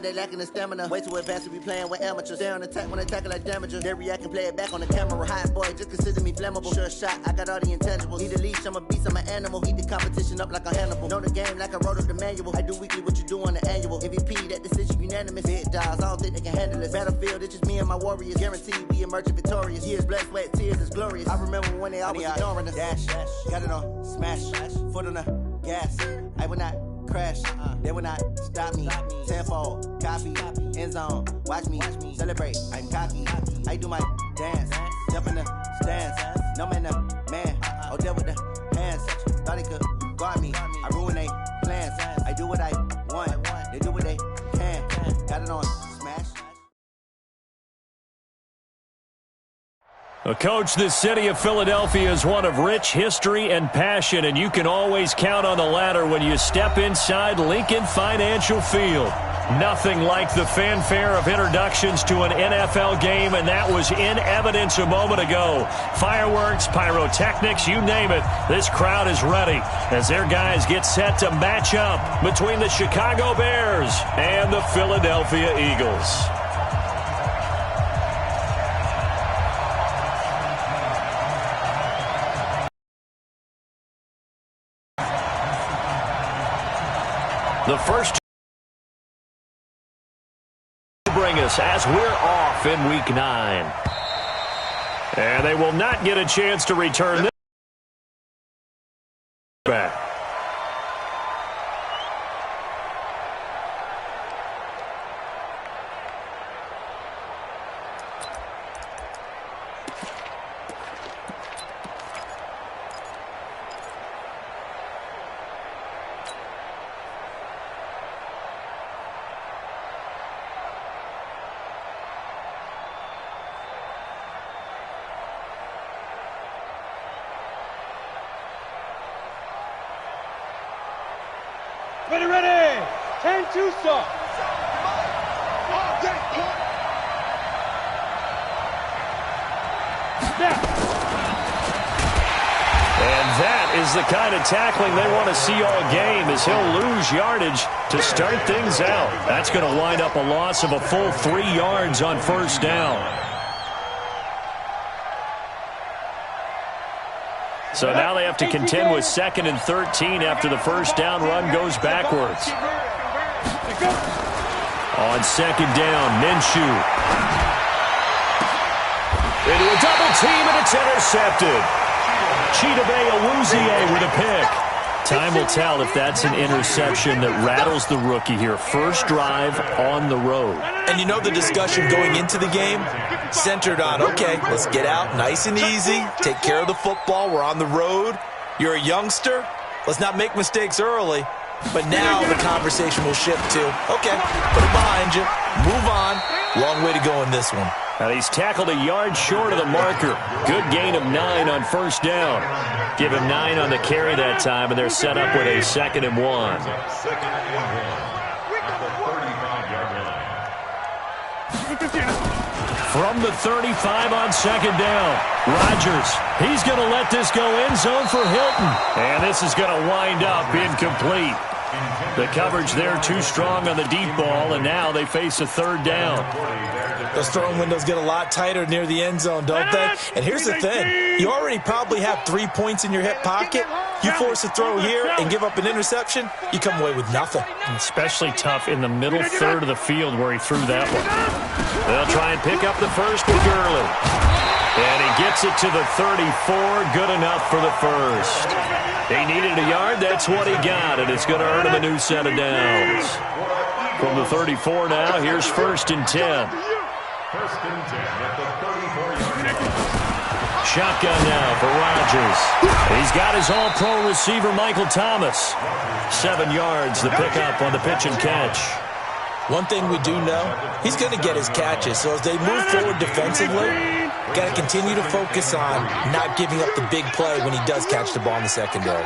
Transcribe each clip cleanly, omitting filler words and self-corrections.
They lacking the stamina. Way too advanced to be playing with amateurs. They on attack when they tackle like damager. They react and play it back on the camera. Hot boy, just consider me flammable. Sure shot, I got all the intangibles. Need a leash, I'm a beast, I'm an animal. Heat the competition up like a Hannibal. Know the game like I wrote up the manual. I do weekly what you do on the annual. MVP, that decision unanimous. Big dogs, I don't think they can handle this. Battlefield, it's just me and my warriors. Guaranteed we emerging victorious. Years, blood, sweat, tears, it's glorious. I remember when they always ignoring us. Dash, got it on, smash, foot on the gas. I will not crash, they will not stop me. Tenfold, copy, end zone, watch me celebrate. I'm cocky, I do my dance, jump in the stands. No man, the man, oh, there with the hands. Thought he could guard me, I ruin they plans. I do what I want, they do what they can. Got it on smash. Coach, this city of Philadelphia is one of rich history and passion, and you can always count on the ladder when you step inside Lincoln Financial Field. Nothing like the fanfare of introductions to an NFL game, and that was in evidence a moment ago. Fireworks, pyrotechnics, you name it. This crowd is ready as their guys get set to match up between the Chicago Bears and the Philadelphia Eagles. The first to bring us as we're off in Week 9. And they will not get a chance to return this back. Ready. 10-2 start. And that is the kind of tackling they want to see all game, as he'll lose yardage to start things out. That's going to wind up a loss of a full 3 yards on first down. So now they have to contend with 2nd and 13 after the first down run goes backwards. On 2nd down, Minshew. Into a double team, and it's intercepted. Chidobe Awuzie with a pick. Time will tell if that's an interception that rattles the rookie here. First drive on the road. And you know the discussion going into the game? Centered on, okay, let's get out nice and easy, take care of the football, we're on the road. You're a youngster, let's not make mistakes early. But now the conversation will shift to, okay, put it behind you, move on. Long way to go in this one. And he's tackled a yard short of the marker. Good gain of 9 on first down. Give him 9 on the carry that time, and they're set up with a 2nd and 1. From the 35 on 2nd down, Rodgers, he's going to let this go end zone for Hilton. And this is going to wind up incomplete. The coverage there too strong on the deep ball, and now they face a 3rd down. Those throwing windows get a lot tighter near the end zone, don't they? And here's the thing. You already probably have 3 points in your hip pocket. You force a throw here and give up an interception, you come away with nothing. Especially tough in the middle third of the field where he threw that one. They'll try and pick up the first with Gurley. And he gets it to the 34. Good enough for the first. He needed a yard. That's what he got, and it's going to earn him a new set of downs. From the 34 now, here's 1st and 10. Shotgun now for Rodgers. He's got his all-pro receiver, Michael Thomas. 7 yards, the pickup on the pitch and catch. One thing we do know, he's going to get his catches. So as they move forward defensively, got to continue to focus on not giving up the big play when he does catch the ball in the secondary.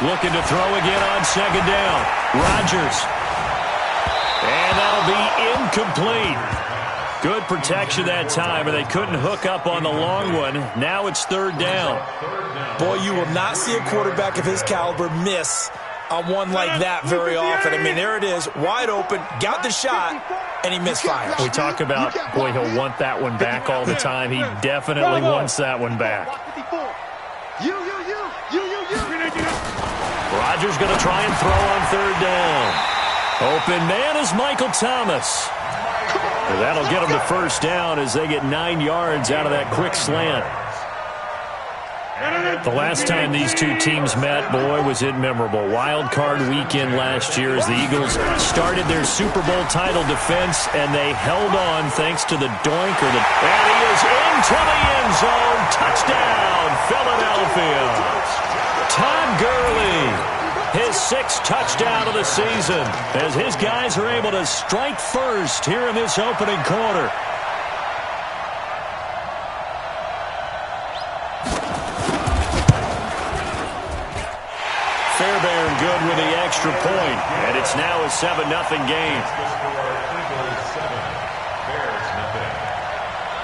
Looking to throw again on 2nd down. Rodgers. And that'll be incomplete. Good protection that time, and they couldn't hook up on the long one. Now it's 3rd down. Boy, you will not see a quarterback of his caliber miss on one like that very often. I mean, there it is, wide open, got the shot, and he misfires. We talk about, boy, he'll want that one back all the time. He definitely wants that one back. Rodgers going to try and throw on third down. Open man is Michael Thomas. And that'll get him to first down as they get 9 yards out of that quick slant. The last time these two teams met, boy, was it memorable. Wild card weekend last year as the Eagles started their Super Bowl title defense, and they held on thanks to the doink. And he is into the end zone. Touchdown, Philadelphia. Todd Gurley, his 6th touchdown of the season, as his guys are able to strike first here in this opening quarter. Fairbairn good with the extra point, and it's now a 7-0 game.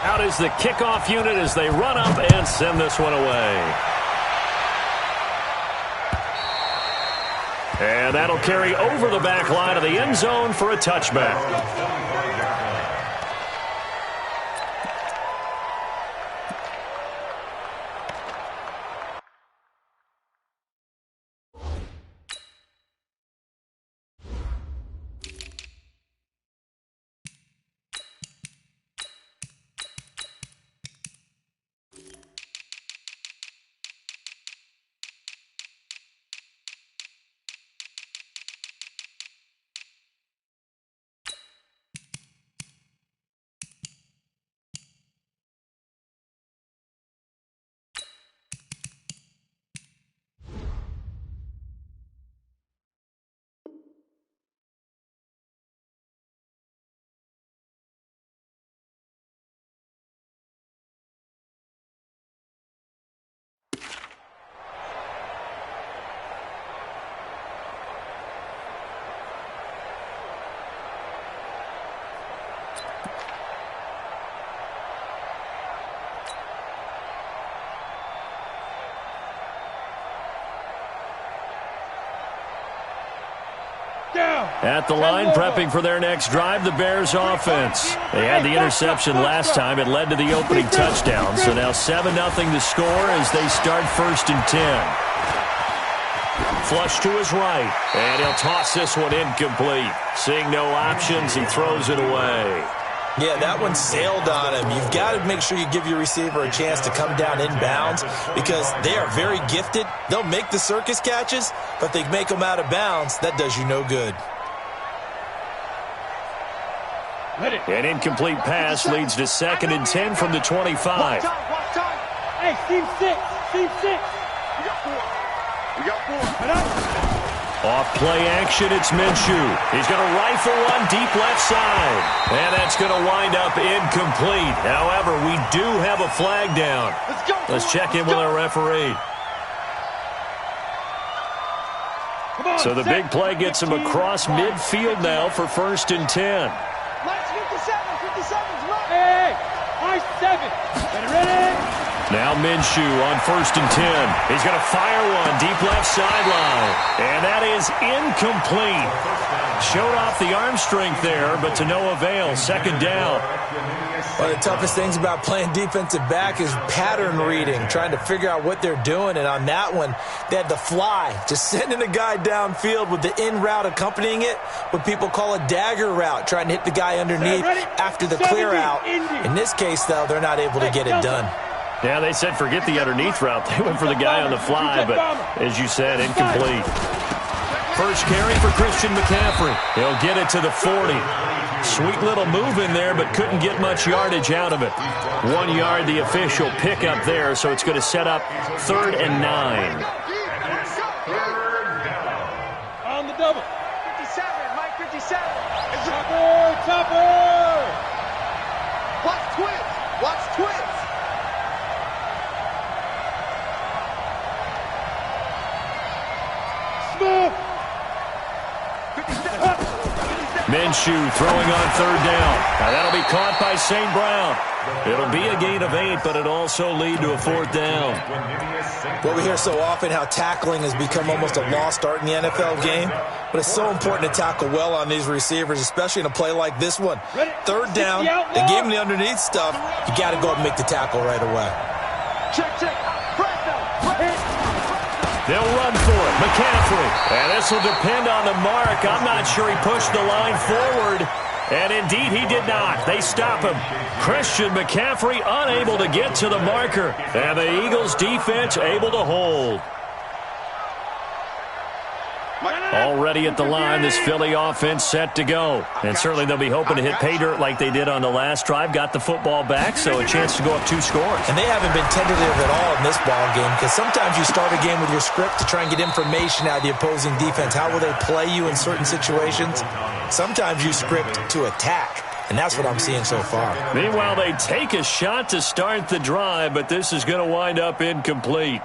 Out is the kickoff unit as they run up and send this one away. And that'll carry over the back line of the end zone for a touchback. At the line, prepping for their next drive, the Bears offense. They had the interception last time. It led to the opening touchdown. So now 7-0 to score as they start 1st and 10. Flush to his right, and he'll toss this one incomplete. Seeing no options, he throws it away. Yeah, that one sailed on him. You've got to make sure you give your receiver a chance to come down inbounds because they are very gifted. They'll make the circus catches, but they make them out of bounds. That does you no good. An incomplete pass leads to 2nd and 10 from the 25. Hey, team 6. Team 6. We got 4. Off play action, it's Minshew. He's going to rifle one deep left side. And that's going to wind up incomplete. However, we do have a flag down. Let's check in with our referee. So the big play gets him across midfield now for 1st and 10. Hey, high 7. Get ready. Now Minshew on 1st and 10. He's going to fire one deep left sideline. And that is incomplete. Showed off the arm strength there, but to no avail. 2nd down. One of the toughest things about playing defensive back is pattern reading, trying to figure out what they're doing. And on that one, they had the fly, just sending a guy downfield with the in route accompanying it, what people call a dagger route, trying to hit the guy underneath after the clear out. In this case, though, they're not able to get it done. Yeah, they said forget the underneath route. They went for the guy on the fly, but as you said, incomplete. First carry for Christian McCaffrey. He'll get it to the 40. Sweet little move in there, but couldn't get much yardage out of it. 1 yard, the official pickup there, so it's going to set up 3rd and 9. On the double. 57, Mike 57. Topper. Watch twins. Watch twins. Minshew throwing on third down. Now that'll be caught by St. Brown. It'll be a gain of 8, but it also lead to a fourth down. Well, we hear so often how tackling has become almost a lost art in the NFL game, but it's so important to tackle well on these receivers, especially in a play like this one. Third down, they gave him the underneath stuff. You got to go up and make the tackle right away. Check. They'll run for it. McCaffrey. And this will depend on the mark. I'm not sure he pushed the line forward. And indeed, he did not. They stop him. Christian McCaffrey unable to get to the marker. And the Eagles defense able to hold. Already at the line, this Philly offense set to go. And certainly they'll be hoping to hit pay dirt like they did on the last drive. Got the football back, so a chance to go up 2 scores. And they haven't been tentative at all in this ball game, because sometimes you start a game with your script to try and get information out of the opposing defense. How will they play you in certain situations? Sometimes you script to attack, and that's what I'm seeing so far. Meanwhile, they take a shot to start the drive, but this is going to wind up incomplete.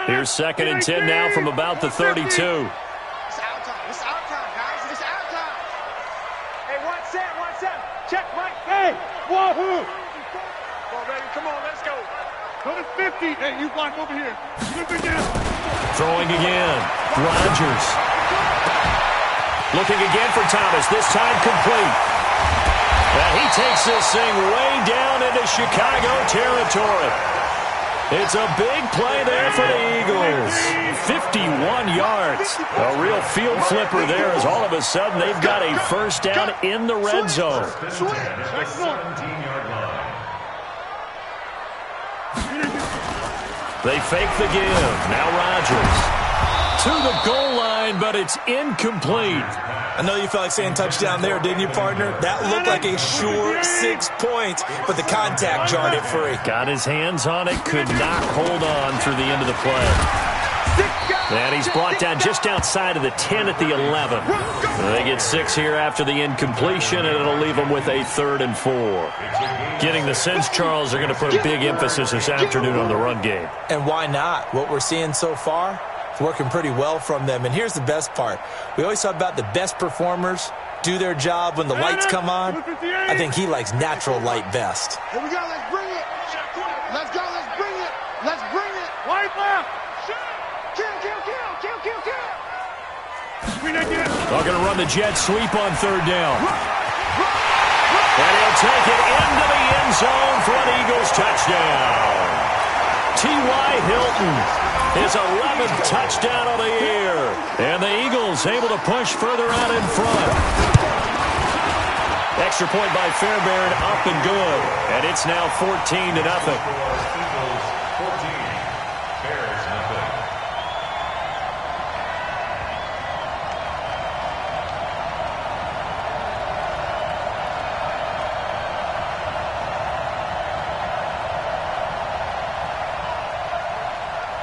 Here's 2nd and 10 now from about the 32. It's our time. It's our time, guys. It's our time. Hey, one set. Check, Mike. Hey, wahoo. Come on, baby. Come on, let's go. Go to 50. Hey, you block over here. Throwing again. Rodgers. Looking again for Thomas. This time complete. And he takes this thing way down into Chicago territory. It's a big play there for the Eagles. 51 yards. A real field flipper there as all of a sudden they've got a first down in the red zone. They fake the give. Now Rodgers. To the goal line, but it's incomplete. I know you felt like saying touchdown there, didn't you, partner? That looked like a sure 6 points, but the contact jarred it free. Got his hands on it, could not hold on through the end of the play. And he's brought down just outside of the 10 at the 11. They get 6 here after the incompletion, and it'll leave them with a 3rd and 4. Getting the sense, Charles, they're going to put a big emphasis this afternoon on the run game. And why not? What we're seeing so far, it's working pretty well from them. And here's the best part. We always talk about the best performers do their job when the lights come on. I think he likes natural light best. Here we go. Let's bring it. Let's go. Let's bring it. Let's bring it. White left. Kill. They're going to run the jet sweep on 3rd down. And he'll take it into the end zone for an Eagles touchdown. T.Y. Hilton, his 11th touchdown of the year. And the Eagles able to push further out in front. Extra point by Fairbairn, up and good. And it's now 14-0.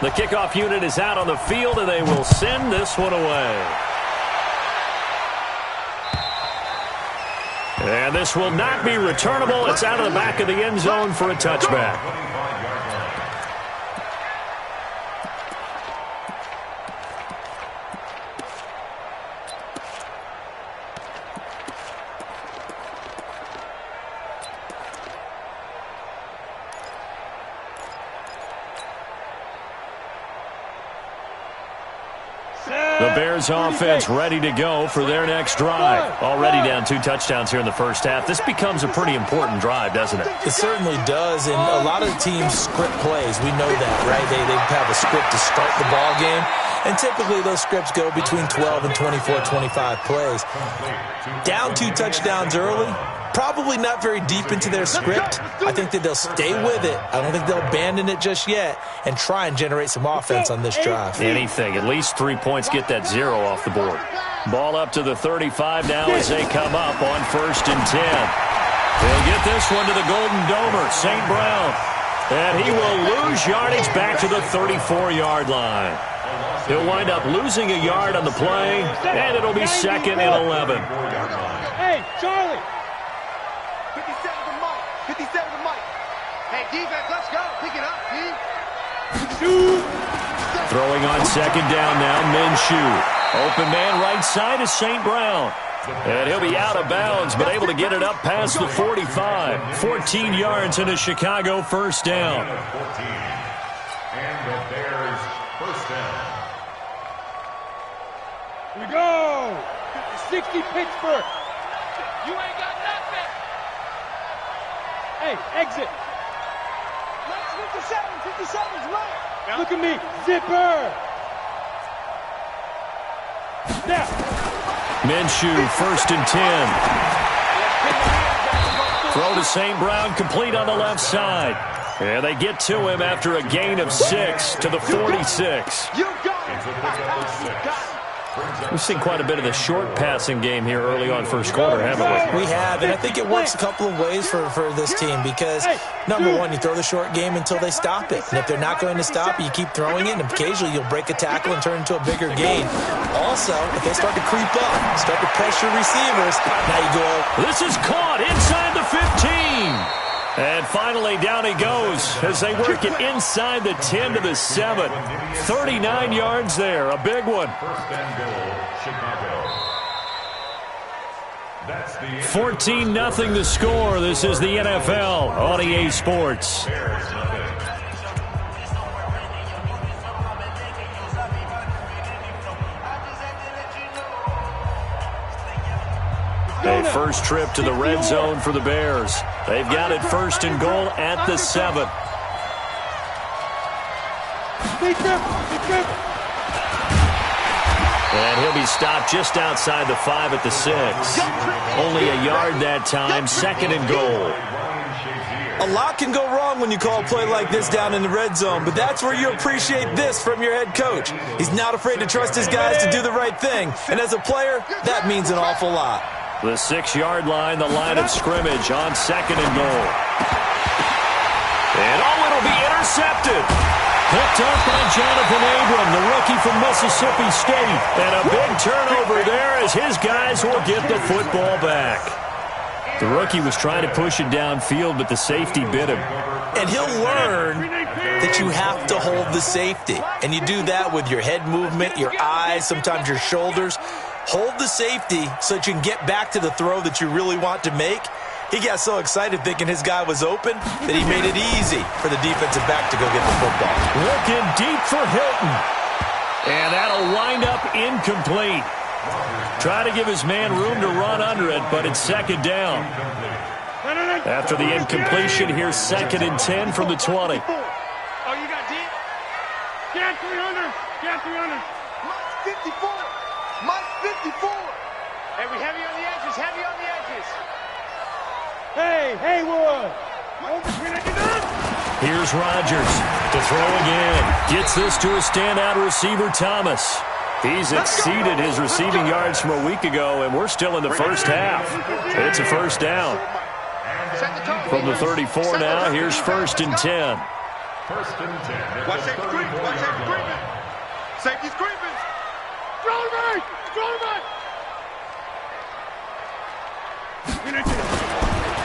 The kickoff unit is out on the field, and they will send this one away. And this will not be returnable. It's out of the back of the end zone for a touchback. The Bears offense ready to go for their next drive. Already down 2 touchdowns here in the first half. This becomes a pretty important drive, doesn't it? It certainly does, and a lot of the teams script plays. We know that, right? They have a script to start the ball game, and typically those scripts go between 12 and 24, 25 plays. Down 2 touchdowns early, probably not very deep into their script. I think that they'll stay with it. I don't think they'll abandon it just yet and try and generate some offense on this drive. Anything. At least 3 points. Get that 0 off the board. Ball up to the 35 now as they come up on 1st and 10. They'll get this one to the Golden Domer, St. Brown. And he will lose yardage back to the 34-yard line. He'll wind up losing a yard on the play, and it'll be 2nd and 11. Hey, Charlie. 57 to Mike. 57 to Mike. Hey, defense, let's go. Pick it up, D. Throwing on 2nd down now, Minshew. Open man right side is St. Brown. And he'll be out of bounds, but able to get it up past the 45. 14 yards and a Chicago first down. And the Bears first down. Here we go. 60 Pittsburgh. You ain't got nothing. Hey, exit. 57's right. Look at me. Zipper. Now. Minshew, 1st and 10. Throw to St. Brown, complete on the left side. And they get to him after a gain of 6 to the 46. You got it. We've seen quite a bit of the short passing game here early on first quarter, haven't we? We have, and I think it works a couple of ways for this team because, number one, you throw the short game until they stop it. And if they're not going to stop it, you keep throwing it, and occasionally you'll break a tackle and turn into a bigger gain. Also, if they start to creep up, start to pressure receivers, now you go. This is caught inside the 15. And finally, down he goes as they work it inside the 10 to the 7. 39 yards there, a big one. 14-0 the score. This is the NFL on EA Sports. A first trip to the red zone for the Bears. They've got it 1st and goal at the 7. And he'll be stopped just outside the 5 at the 6. Only a yard that time, 2nd and goal. A lot can go wrong when you call a play like this down in the red zone, but that's where you appreciate this from your head coach. He's not afraid to trust his guys to do the right thing, and as a player, that means an awful lot. The 6-yard line, the line of scrimmage on 2nd and goal. And it'll be intercepted. Picked up by Jonathan Abram, the rookie from Mississippi State. And a big turnover there as his guys will get the football back. The rookie was trying to push it downfield, but the safety bit him. And he'll learn that you have to hold the safety. And you do that with your head movement, your eyes, sometimes your shoulders. Hold the safety so that you can get back to the throw that you really want to make. He got so excited thinking his guy was open that he made it easy for the defensive back to go get the football. Looking deep for Hilton. And that'll wind up incomplete. Try to give his man room to run under it, but it's 2nd down. After the incompletion, here's 2nd and 10 from the 20. Oh, you got deep? Get 300. Get 300. Mike's 54. Mike's 54. Hey, we heavy on the edges. Heavy on the edges. Hey, Haywood. Here's Rodgers to throw again. Gets this to a standout receiver, Thomas. He's exceeded his receiving yards from a week ago, and we're still in the first half. It's a first down. From the 34 now, here's 1st and 10. 1st and 10. Watch that creep. Watch that creeping. Safety's creeping. Throw back. Throw back.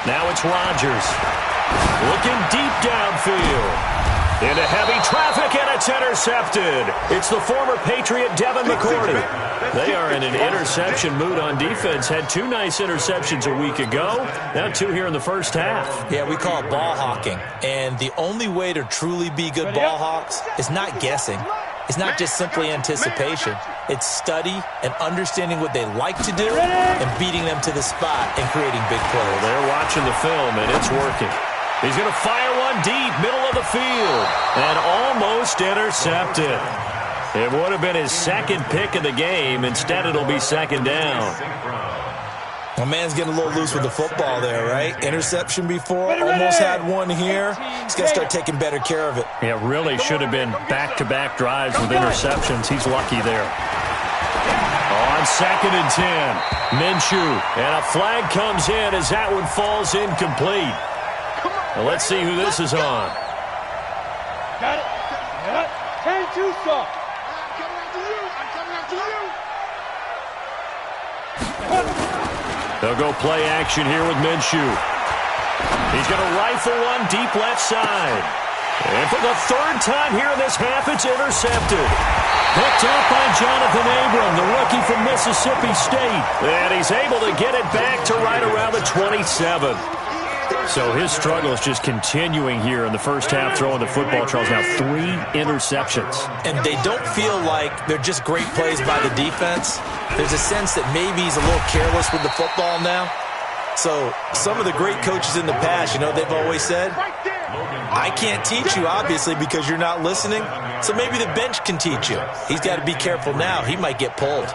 Now it's Rodgers. Looking deep downfield. Into heavy traffic, and it's intercepted. It's the former Patriot Devin McCourty. They are in an interception mood on defense. Had 2 nice interceptions a week ago. Now 2 here in the first half. Yeah, we call it ball hawking. And the only way to truly be good ball hawks is not guessing. It's not just simply anticipation. It's study and understanding what they like to do and beating them to the spot and creating big plays. They're watching the film, and it's working. He's going to fire one deep, middle of the field, and almost intercepted. It would have been his 2nd pick of the game. Instead, it'll be 2nd down. My man's getting a little loose with the football there, right? Interception before, almost had one here. He's got to start taking better care of it. Yeah, really should have been back-to-back drives with interceptions. He's lucky there. On 2nd and 10, Minshew, and a flag comes in as that one falls incomplete. Well, let's see who this is on. Got it. 10-2 soft. They'll go play action here with Minshew. He's going to rifle one deep left side. And for the third time here in this half, it's intercepted. Picked up by Jonathan Abram, the rookie from Mississippi State. And he's able to get it back to right around the 27. So his struggle is just continuing here in the first half, throwing the football. Charles, now 3 interceptions. And they don't feel like they're just great plays by the defense. There's a sense that maybe he's a little careless with the football now. So some of the great coaches in the past, you know, they've always said, I can't teach you, obviously, because you're not listening. So maybe the bench can teach you. He's got to be careful now. He might get pulled.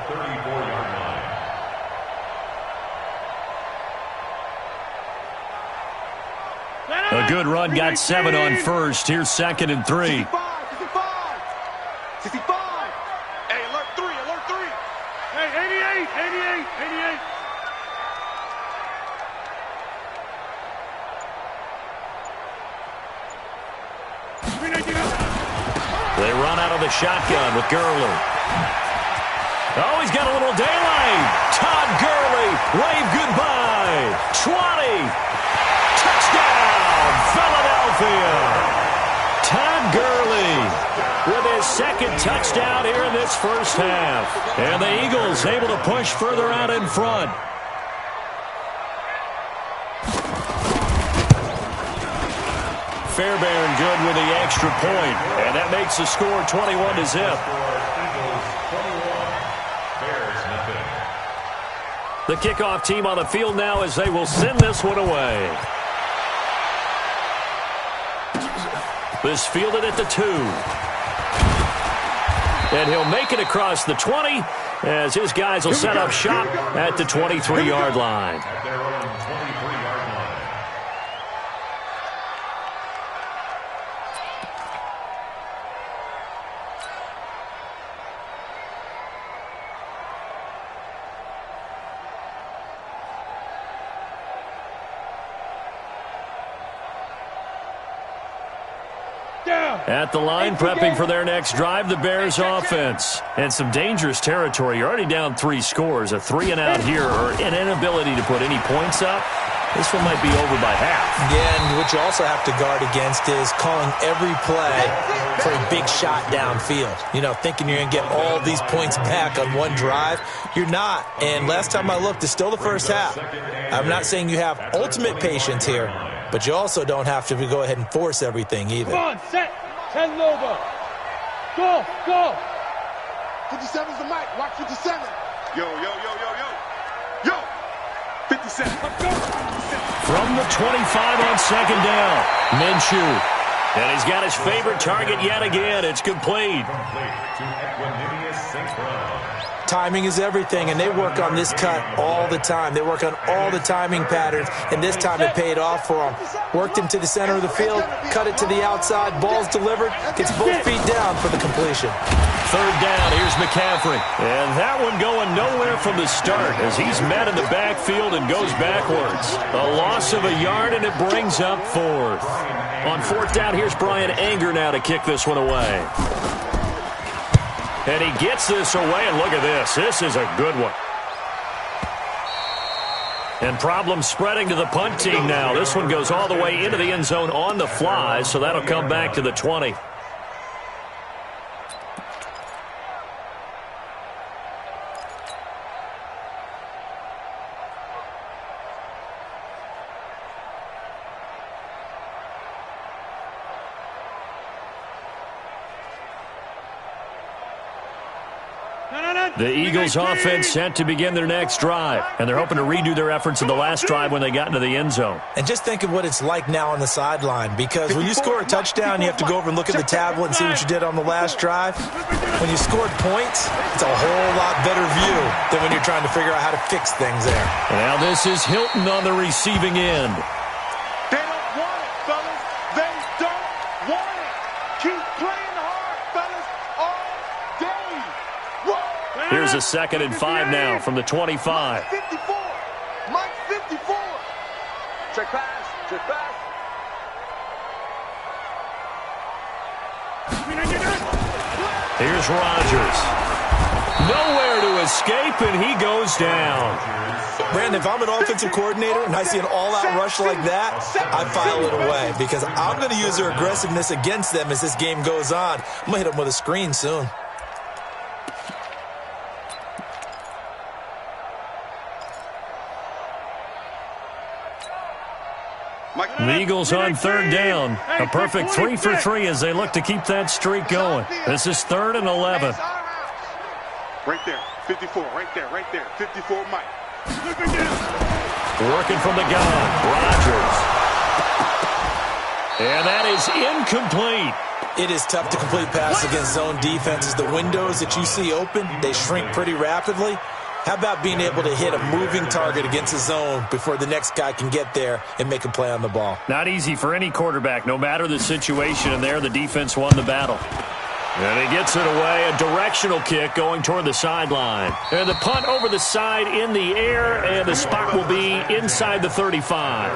A good run, got 7 on first. Here's 2nd and 3. 65. Hey, alert 3. Hey, 88. They run out of the shotgun with Gurley. Oh, he's got a little daylight. Todd Gurley, wave goodbye. 20. Touchdown, Philadelphia. Todd Gurley with his 2nd touchdown here in this first half. And the Eagles able to push further out in front. Fairbairn good with the extra point, and that makes the score 21-0. The kickoff team on the field now as they will send this one away. This fielded at the 2. And he'll make it across the 20 as his guys will set up shop at the 23-yard line. At the line, prepping for their next drive, the Bears offense. And some dangerous territory. You're already down 3 scores. A 3-and-out here or an inability to put any points up. This one might be over by half. Yeah, and what you also have to guard against is calling every play for a big shot downfield. You know, thinking you're going to get all these points back on one drive. You're not. And last time I looked, it's still the first half. I'm not saying you have ultimate patience here, but you also don't have to go ahead and force everything either. Come on, set. 10 over. Go. 57's the mic. Watch 57. Yo. 57. Let's go. 57. From the 25 on 2nd down, Minshew. And he's got his favorite target yet again. It's complete. Timing is everything, and they work on this cut all the time. They work on all the timing patterns, and this time it paid off for them. Worked him to the center of the field, cut it to the outside, ball's delivered, gets both feet down for the completion. 3rd down, here's McCaffrey. And that one going nowhere from the start as he's met in the backfield and goes backwards. A loss of a yard, and it brings up 4th. On 4th down, here's Brian Anger now to kick this one away. And he gets this away, and look at this. This is a good one. And problems spreading to the punt team now. This one goes all the way into the end zone on the fly, so that'll come back to the 20. The Eagles offense set to begin their next drive, and they're hoping to redo their efforts in the last drive when they got into the end zone. And just think of what it's like now on the sideline, because when you score a touchdown, you have to go over and look at the tablet and see what you did on the last drive. When you scored points, it's a whole lot better view than when you're trying to figure out how to fix things there. Now this is Hilton on the receiving end. They don't want it, fellas. They don't want it. Keep playing hard, fellas, all day. Whoa. Here's a 2nd and 5 now from the 25. 54. Mike 54. Check pass. Here's Rodgers. Nowhere to escape, and he goes down. Brandon, if I'm an offensive coordinator and I see an all-out rush like that, I file it away because I'm going to use their aggressiveness against them as this game goes on. I'm going to hit them with a screen soon. The Eagles on third down. A perfect 3 for 3 as they look to keep that streak going. This is 3rd and 11. Right there, 54, right there, 54, Mike. Working from the gun, Rodgers. And that is incomplete. It is tough to complete pass against zone defenses. The windows that you see open, they shrink pretty rapidly. How about being able to hit a moving target against a zone before the next guy can get there and make a play on the ball? Not easy for any quarterback, no matter the situation. And there, the defense won the battle. And he gets it away, a directional kick going toward the sideline. And the punt over the side in the air, and the spot will be inside the 35.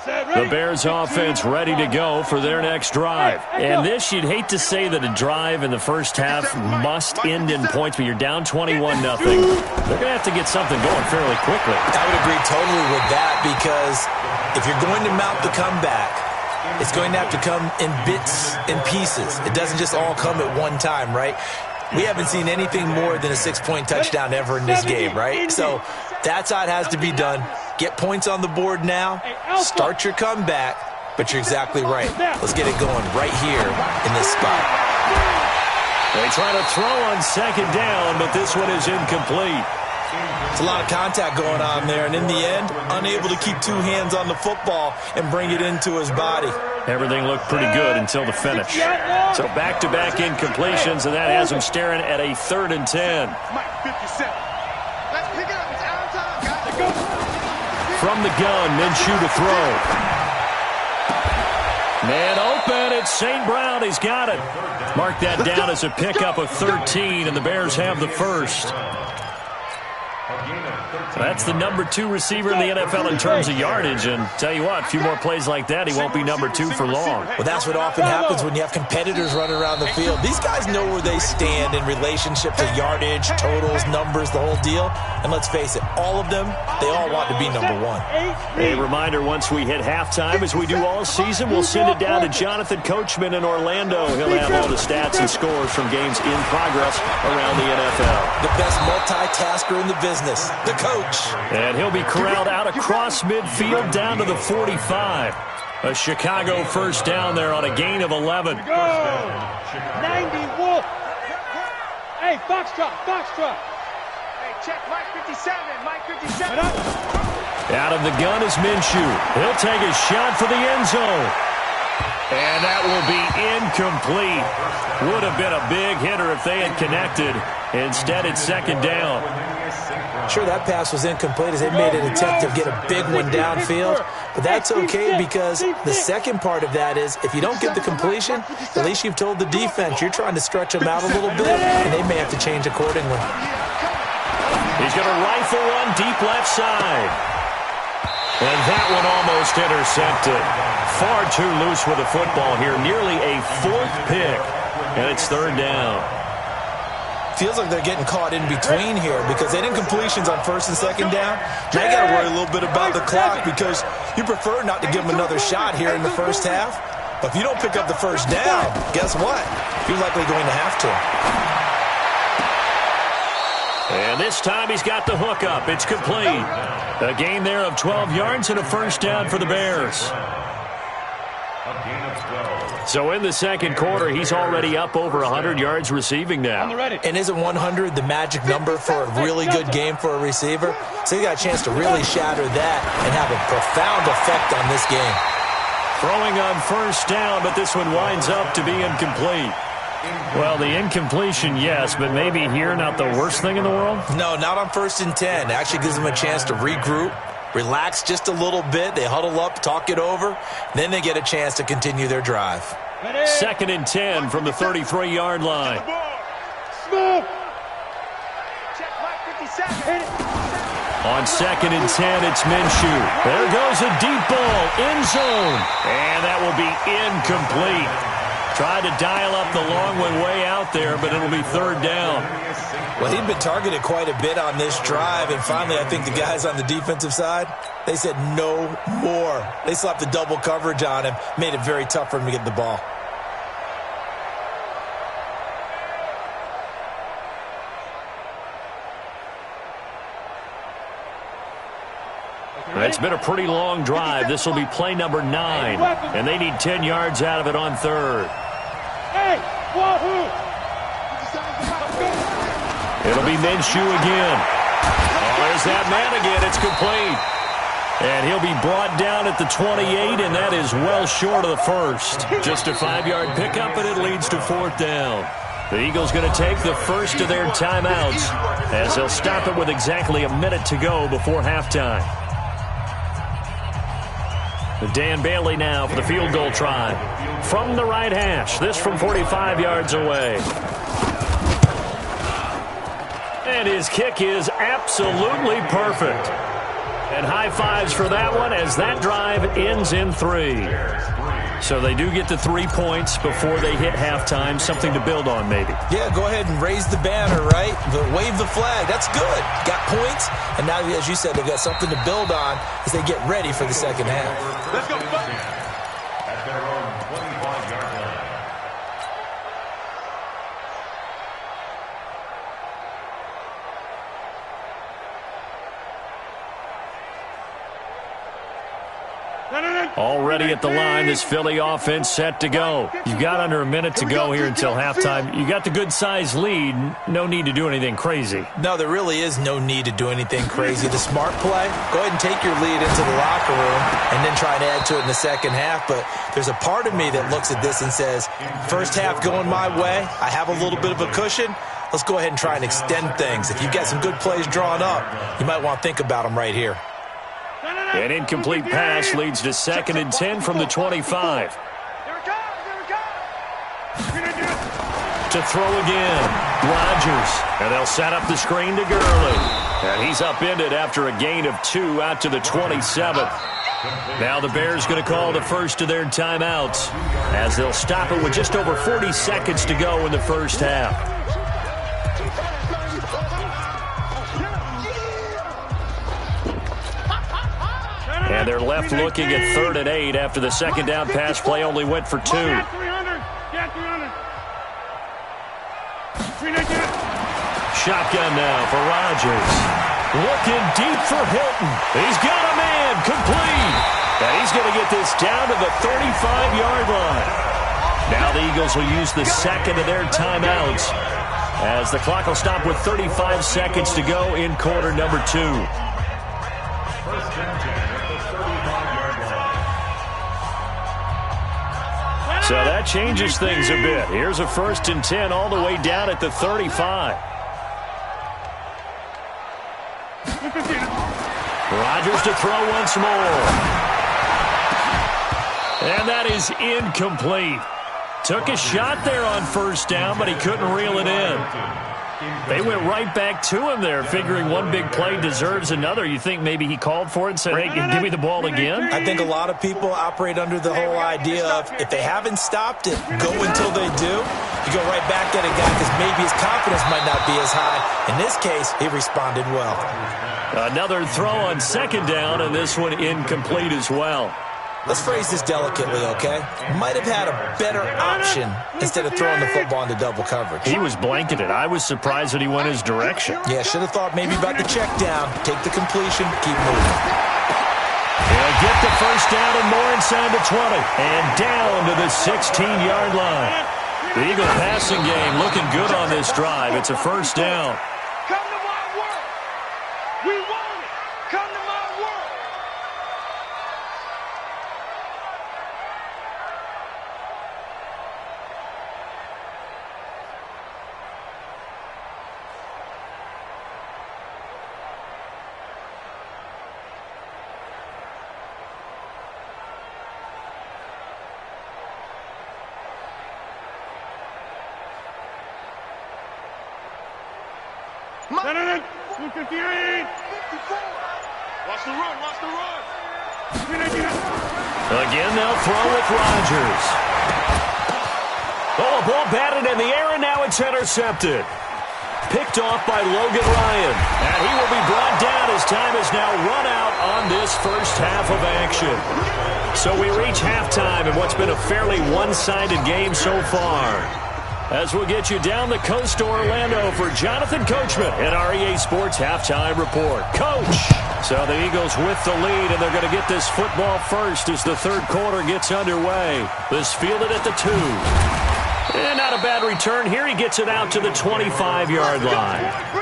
The Bears offense ready to go for their next drive. And this, you'd hate to say that a drive in the first half must end in points, but you're down 21-0. They're going to have to get something going fairly quickly. I would agree totally with that because if you're going to mount the comeback, it's going to have to come in bits and pieces. It doesn't just all come at one time, right? We haven't seen anything more than a 6-point touchdown ever in this game, right? So that's how it has to be done. Get points on the board now. Start your comeback. But you're exactly right. Let's get it going right here in this spot. They try to throw on second down, but this one is incomplete. It's a lot of contact going on there, and in the end, unable to keep two hands on the football and bring it into his body. Everything looked pretty good until the finish. So back-to-back incompletions, and that has him staring at a 3rd and 10. From the gun, Minshew to throw. Man open, it's St. Brown. He's got it. Mark that down as a pickup of 13, and the Bears have the first. That's the number 2 receiver in the NFL in terms of yardage, and tell you what, a few more plays like that, he won't be number 2 for long. Well, that's what often happens when you have competitors running around the field. These guys know where they stand in relationship to yardage, totals, numbers, the whole deal. And let's face it, all of them, they all want to be number 1. A reminder, once we hit halftime, as we do all season, we'll send it down to Jonathan Coachman in Orlando. He'll have all the stats and scores from games in progress around the NFL. The best multitasker in the business, the coach. And he'll be corralled out across midfield down to the 45. A Chicago first down there on a gain of 11. Go! 90 Wolf. Hey, Foxtrot. Hey, check Mike 57. Mike 57. Out of the gun is Minshew. He'll take a shot for the end zone. And that will be incomplete. Would have been a big hitter if they had connected. Instead, it's second down. Sure, that pass was incomplete as they made an attempt to get a big one downfield. But that's okay because the second part of that is if you don't get the completion, at least you've told the defense you're trying to stretch them out a little bit, and they may have to change accordingly. He's going to rifle one deep left side. And that one almost intercepted. Far too loose with the football here. Nearly a 4th pick. And it's 3rd down. Feels like they're getting caught in between here because they didn't completions on 1st and 2nd down. Now you got to worry a little bit about the clock because you prefer not to give them another shot here in the first half. But if you don't pick up the first down, guess what? You're likely going to have to. And this time he's got the hook up. It's complete. A gain there of 12 yards and a first down for the Bears. So in the second quarter, he's already up over 100 yards receiving now. And isn't 100 the magic number for a really good game for a receiver? So he got a chance to really shatter that and have a profound effect on this game. Throwing on first down, but this one winds up to be incomplete. Well, the incompletion, yes, but maybe here not the worst thing in the world? No, not on 1st and 10. It actually gives them a chance to regroup, relax just a little bit. They huddle up, talk it over. Then they get a chance to continue their drive. 2nd and 10 from the 33-yard line. Smooth. Check Mike 57. On 2nd and 10, it's Minshew. There goes a deep ball, end zone. And that will be incomplete. Tried to dial up the long one way out there, but it'll be 3rd down. Well, he'd been targeted quite a bit on this drive, and finally I think the guys on the defensive side, they said no more. They slapped the double coverage on him, made it very tough for him to get the ball. It's been a pretty long drive. This will be play number 9, and they need 10 yards out of it on 3rd. It'll be Minshew again. Oh, there's that man again. It's complete. And he'll be brought down at the 28, and that is well short of the first. Just a 5-yard pickup, and it leads to 4th down. The Eagles going to take the first of their timeouts as they'll stop it with exactly a minute to go before halftime. Dan Bailey now for the field goal try. From the right hash, this from 45 yards away. And his kick is absolutely perfect. And high fives for that one as that drive ends in 3. So they do get the 3 points before they hit halftime, something to build on maybe. Yeah, go ahead and raise the banner, right? But wave the flag. That's good. Got points, and now, as you said, they've got something to build on as they get ready for the second half. Let's go, Buck. At their own 25-yard line. Already at the line, this Philly offense set to go. You've got under a minute to go here until halftime. You got the good-sized lead. No need to do anything crazy. No, there really is no need to do anything crazy. The smart play, go ahead and take your lead into the locker room and then try and add to it in the second half. But there's a part of me that looks at this and says, first half going my way, I have a little bit of a cushion. Let's go ahead and try and extend things. If you've got some good plays drawn up, you might want to think about them right here. An incomplete pass leads to 2nd and 10 from the 25. To throw again, Rodgers. And they'll set up the screen to Gurley. And he's upended after a gain of 2 out to the 27th. Now the Bears going to call the first of their timeouts as they'll stop it with just over 40 seconds to go in the first half. And they're left looking at 3rd and 8 after the second down pass play only went for 2. Shotgun now for Rodgers. Looking deep for Hilton. He's got a man complete. And he's going to get this down to the 35-yard line. Now the Eagles will use the second of their timeouts as the clock will stop with 35 seconds to go in quarter number 2. First and 10 at the 35-yard line. So that changes things a bit. Here's a 1st and 10 all the way down at the 35. Rodgers to throw once more. And that is incomplete. Took a shot there on 1st down, but he couldn't reel it in. They went right back to him there, figuring one big play deserves another. You think maybe he called for it and said, hey, give me the ball again? I think a lot of people operate under the whole idea of if they haven't stopped it, go until they do. You go right back at a guy because maybe his confidence might not be as high. In this case, he responded well. Another throw on 2nd down, and this one incomplete as well. Let's phrase this delicately, okay? Might have had a better option instead of throwing the football into double coverage. He was blanketed. I was surprised that he went his direction. Yeah, should have thought maybe about the check down, take the completion, keep moving. He'll get the first down and more inside the 20. And down to the 16-yard line. The Eagle passing game looking good on this drive. It's a 1st down. Come to my work. We want it. Come to my work. Two 58. Watch the run, watch the run. Again, they'll throw with Rodgers. Oh, a ball batted in the air, and now it's intercepted. Picked off by Logan Ryan. And he will be brought down as time is now run out on this first half of action. So we reach halftime in what's been a fairly one-sided game so far. As we'll get you down the coast to Orlando for Jonathan Coachman in our EA Sports Halftime Report. Coach! So the Eagles with the lead, and they're going to get this football first as the third quarter gets underway. This fielded at the 2. And not a bad return here. He gets it out to the 25-yard line.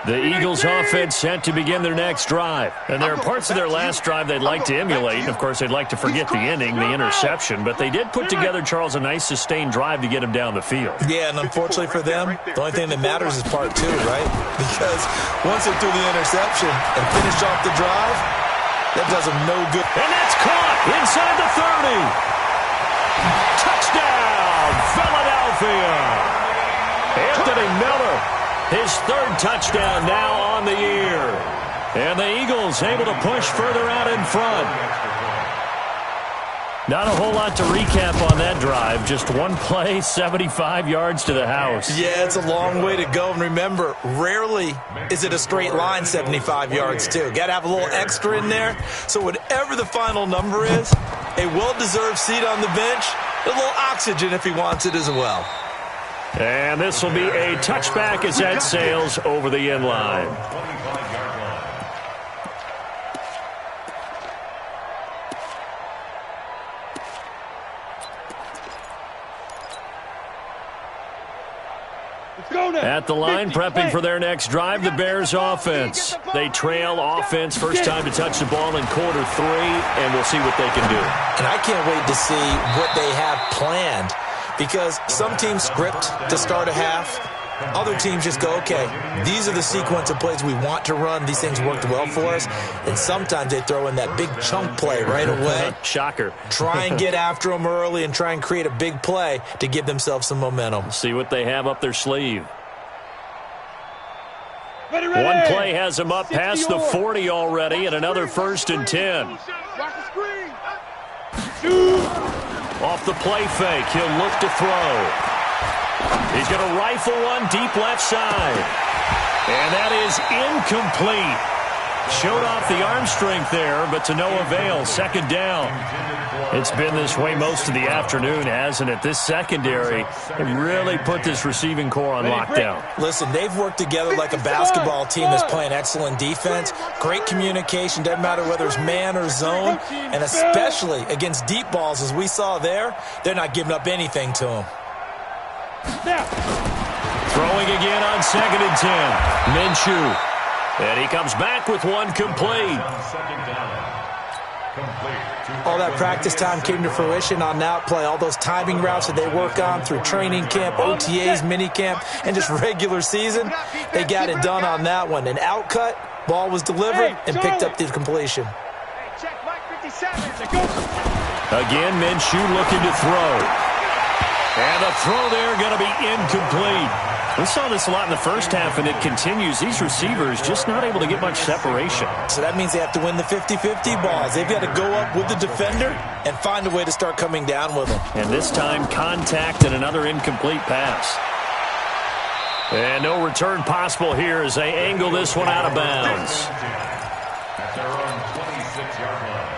The Eagles offense set to begin their next drive. And there are parts of their last drive they'd like to emulate. And, of course, they'd like to forget the ending, the interception. But they did put together, Charles, a nice sustained drive to get him down the field. Yeah, and unfortunately for them, the only thing that matters is part 2, right? Because once they threw the interception and finished off the drive, that does them no good. And that's caught inside the 30. Touchdown, Philadelphia. Anthony Miller. His third touchdown now on the year. And the Eagles able to push further out in front. Not a whole lot to recap on that drive. Just one play, 75 yards to the house. Yeah, it's a long way to go. And remember, rarely is it a straight line 75 yards, too. Got to have a little extra in there. So whatever the final number is, a well-deserved seat on the bench, a little oxygen if he wants it as well. And this will be a touchback as that sails over the end line. At the line, prepping for their next drive, the Bears offense. They trail offense, first time to touch the ball in quarter 3, and we'll see what they can do. And I can't wait to see what they have planned. Because some teams script to start a half. Other teams just go, okay, these are the sequence of plays we want to run. These things worked well for us. And sometimes they throw in that big chunk play right away. Shocker. Try and get after them early and try and create a big play to give themselves some momentum. See what they have up their sleeve. Ready. One play has them up past the 40 already, and another 1st and 10. Watch the screen. Off the play fake, he'll look to throw. He's going to rifle one deep left side. And that is incomplete. Showed off the arm strength there, but to no avail. Second down. It's been this way most of the afternoon, hasn't it? This secondary really put this receiving core on lockdown. Listen, they've worked together like a basketball team that's playing excellent defense. Great communication, doesn't matter whether it's man or zone. And especially against deep balls, as we saw there, they're not giving up anything to them. Throwing again on 2nd and 10. Minshew. And he comes back with one complete. All that practice time came to fruition on that play. All those timing routes that they work on through training camp, OTAs, minicamp, and just regular season, they got it done on that one. An outcut, ball was delivered, and picked up the completion. Again, Minshew looking to throw. And the throw there going to be incomplete. We saw this a lot in the first half, and it continues. These receivers just not able to get much separation. So that means they have to win the 50-50 balls. They've got to go up with the defender and find a way to start coming down with them. And this time, contact and another incomplete pass. And no return possible here as they angle this one out of bounds. At their own 26-yard line.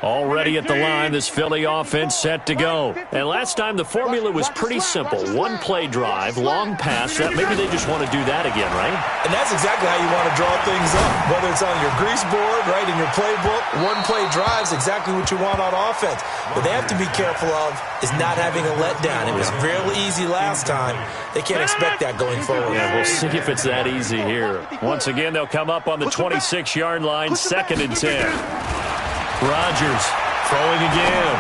Already at the line, this Philly offense set to go. And last time, the formula was pretty simple. One play drive, long pass. That maybe they just want to do that again, right? And that's exactly how you want to draw things up. Whether it's on your grease board, right, in your playbook, one play drive is exactly what you want on offense. What they have to be careful of is not having a letdown. It was really easy last time. They can't expect that going forward. Yeah, we'll see if it's that easy here. Once again, they'll come up on the 26-yard line, 2nd and 10. Rodgers throwing again.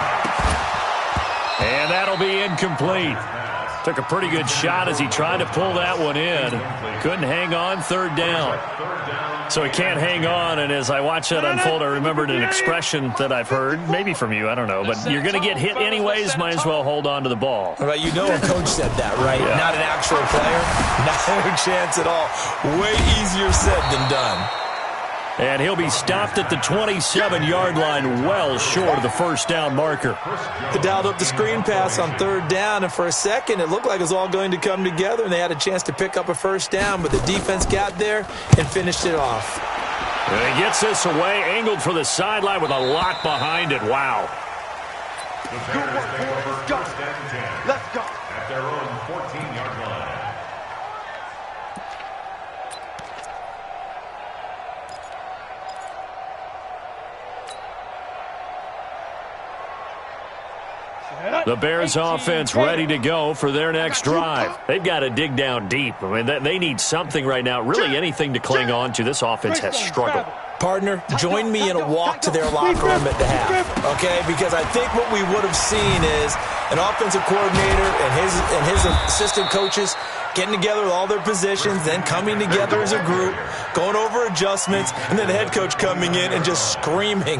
And that'll be incomplete. Took a pretty good shot as he tried to pull that one in. Couldn't hang on, third down. So he can't hang on, and as I watch that unfold, I remembered an expression that I've heard, maybe from you, I don't know, but you're going to get hit anyways, might as well hold on to the ball. Well, you know a coach said that, right? Yeah. Not an actual player. No chance at all. Way easier said than done. And he'll be stopped at the 27-yard line, well short of the first down marker. They dialed up the screen pass on third down, and for a second it looked like it was all going to come together, and they had a chance to pick up a first down, but the defense got there and finished it off. And he gets this away, angled for the sideline with a lot behind it. Wow. Good work, boys. Go. Let's go. At their own 14-yard line. The Bears offense ready to go for their next drive. They've got to dig down deep. I mean, they need something right now, really anything to cling on to. This offense has struggled. Partner, join me in a walk to their locker room at the half, okay? Because I think what we would have seen is an offensive coordinator and his assistant coaches getting together with all their positions, then coming together as a group, going over adjustments, and then the head coach coming in and just screaming,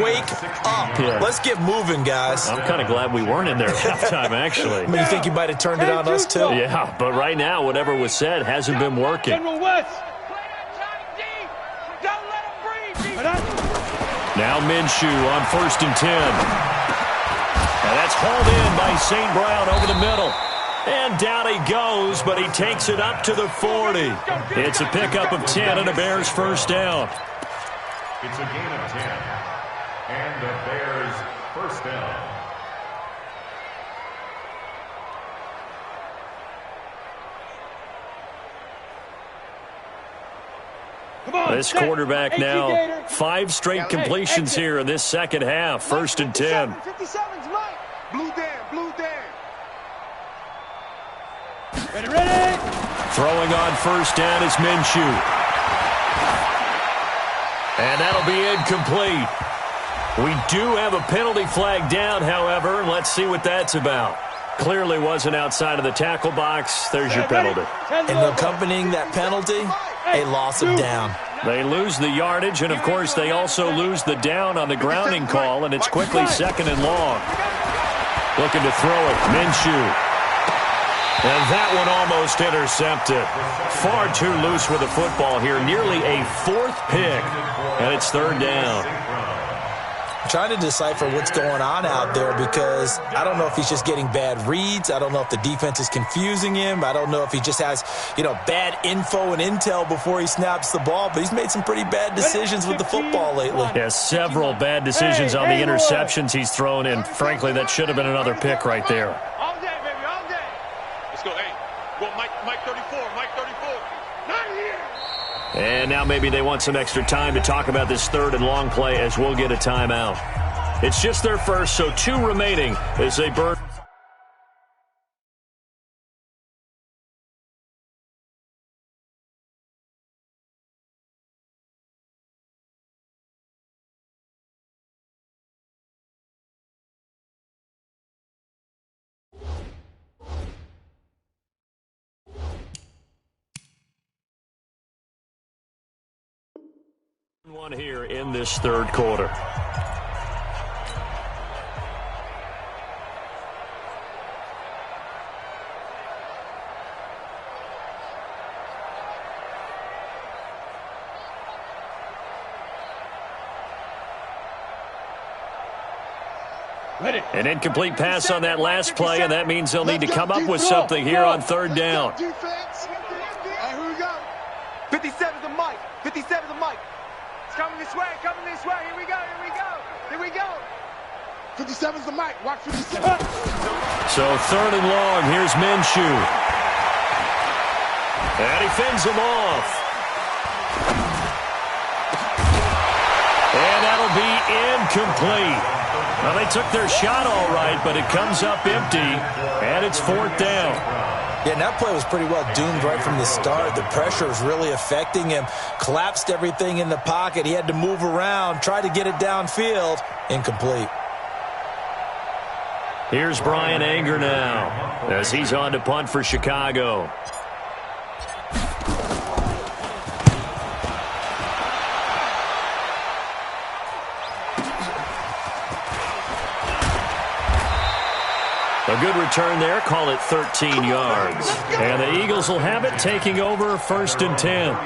wake up. Yeah. Let's get moving, guys. I'm kind of glad we weren't in there at halftime, actually. I mean, you think you might have turned it on us, too? Yeah, but right now, whatever was said hasn't been working. General West. Now Minshew on 1st and 10. And that's hauled in by St. Brown over the middle. And down he goes, but he takes it up to the 40. It's a pickup of 10 and a Bears first down. It's a gain of 10. And the Bears first down. This quarterback now, 5 straight completions here in this second half. 1st and 10. 57's Mike. Blue Dan. Ready. Throwing on first down is Minshew. And that'll be incomplete. We do have a penalty flag down, however, and let's see what that's about. Clearly wasn't outside of the tackle box. There's your penalty. And accompanying that penalty, a loss of down. They lose the yardage, and, of course, they also lose the down on the grounding call, and it's quickly 2nd and long. Looking to throw it, Minshew. And that one almost intercepted. Far too loose with the football here. Nearly a 4th pick, and it's 3rd down. I'm trying to decipher what's going on out there because I don't know if he's just getting bad reads. I don't know if the defense is confusing him. I don't know if he just has, bad info and intel before he snaps the ball. But he's made some pretty bad decisions with the football lately. Yeah, several bad decisions on the interceptions he's thrown, and frankly, that should have been another pick right there. All day, baby, all day. Let's go, hey. Go, Mike 34, Mike 34. Not here. And now maybe they want some extra time to talk about this 3rd and long play as we'll get a timeout. It's just their first, so 2 remaining as they burn. One here in this 3rd quarter. Ready. An incomplete pass on that last play, and that means they'll need to come up with something here on 3rd down. Defense. Here we go. 57's a Mike. 57's a Mike. It's coming this way, Here we go. 57's the Mike. Watch 57. So 3rd and long. Here's Minshew. And he fends him off. And that'll be incomplete. Well, they took their shot all right, but it comes up empty, and it's 4th down. Yeah, and that play was pretty well doomed right from the start. The pressure was really affecting him. Collapsed everything in the pocket. He had to move around, try to get it downfield. Incomplete. Here's Brian Anger now as he's on to punt for Chicago. A good return there. Call it 13 yards. And the Eagles will have it, taking over 1st and 10.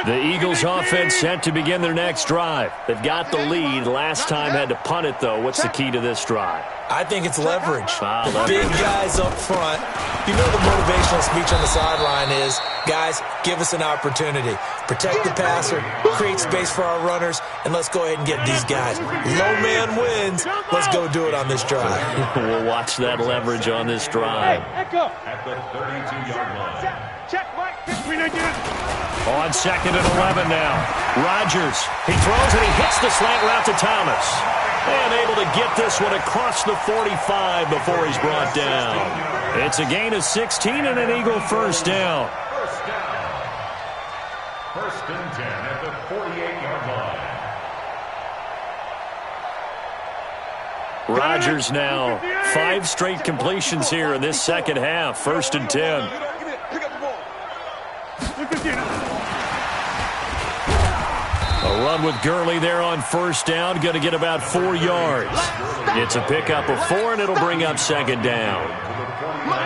The Eagles offense set to begin their next drive. They've got the lead. Last time had to punt it, though. What's the key to this drive? I think it's leverage. Leverage. Big guys up front. You know the motivational speech on the sideline is, guys, give us an opportunity. Protect the passer, create space for our runners, and let's go ahead and get these guys. Low man wins. Let's go do it on this drive. We'll watch that leverage on this drive. At the 32-yard line. Check, Mike. On 2nd and 11 now. Rodgers, he throws and he hits the slant route to Thomas. And able to get this one across the 45 before he's brought down. It's a gain of 16 and an Eagle first down. First down. 1st and 10 at the 48-yard line. Rodgers now 5 straight completions here in this second half. 1st and 10. A run with Gurley there on 1st down. Going to get about 4 yards. It's a pickup of 4, and it'll bring up 2nd down.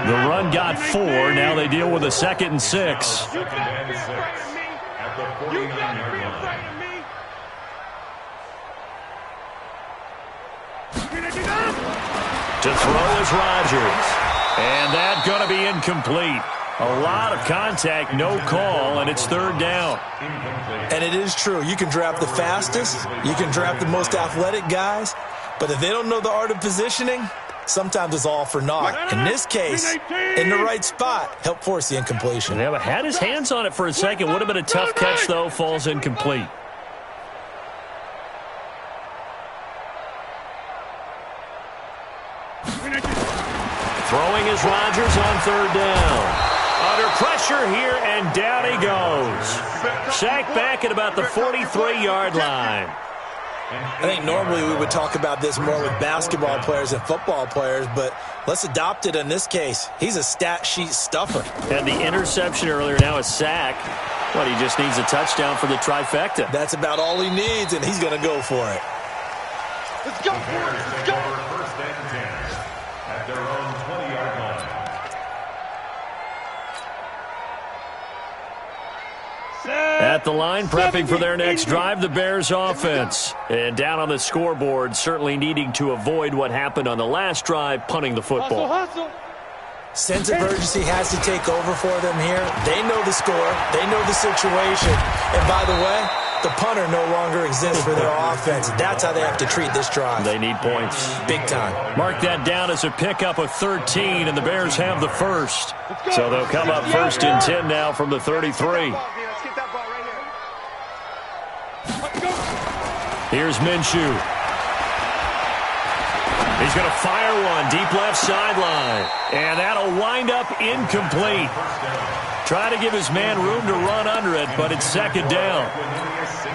The run got 4. Now they deal with a 2nd and 6. 2nd and 6 at the 49-yard line. To throw is Rodgers. And that's going to be incomplete. A lot of contact, no call, and it's 3rd down. And it is true. You can draft the fastest. You can draft the most athletic guys. But if they don't know the art of positioning, sometimes it's all for naught. In this case, in the right spot, help force the incompletion. Yeah, but had his hands on it for a second. Would have been a tough catch, though. Falls incomplete. Throwing is Rodgers on 3rd down. Under pressure here, and down he goes. Sacked back at about the 43-yard line. I think normally we would talk about this more with basketball players and football players, but let's adopt it in this case. He's a stat sheet stuffer. And the interception earlier, now a sack. Well, he just needs a touchdown for the trifecta. That's about all he needs, and he's going to go for it. Let's go. Let's go. 1st and 10 at their own 20-yard line. At the line, prepping for their next drive, the Bears offense. And down on the scoreboard, certainly needing to avoid what happened on the last drive, punting the football. Hustle. Sense of urgency has to take over for them here. They know the score. They know the situation. And by the way, the punter no longer exists for their offense. That's how they have to treat this drive. They need points. Big time. Mark that down as a pickup of 13, and the Bears have the first. So they'll come up 1st and 10 now from the 33. Here's Minshew. He's going to fire one deep left sideline. And that'll wind up incomplete. Try to give his man room to run under it, but it's 2nd down.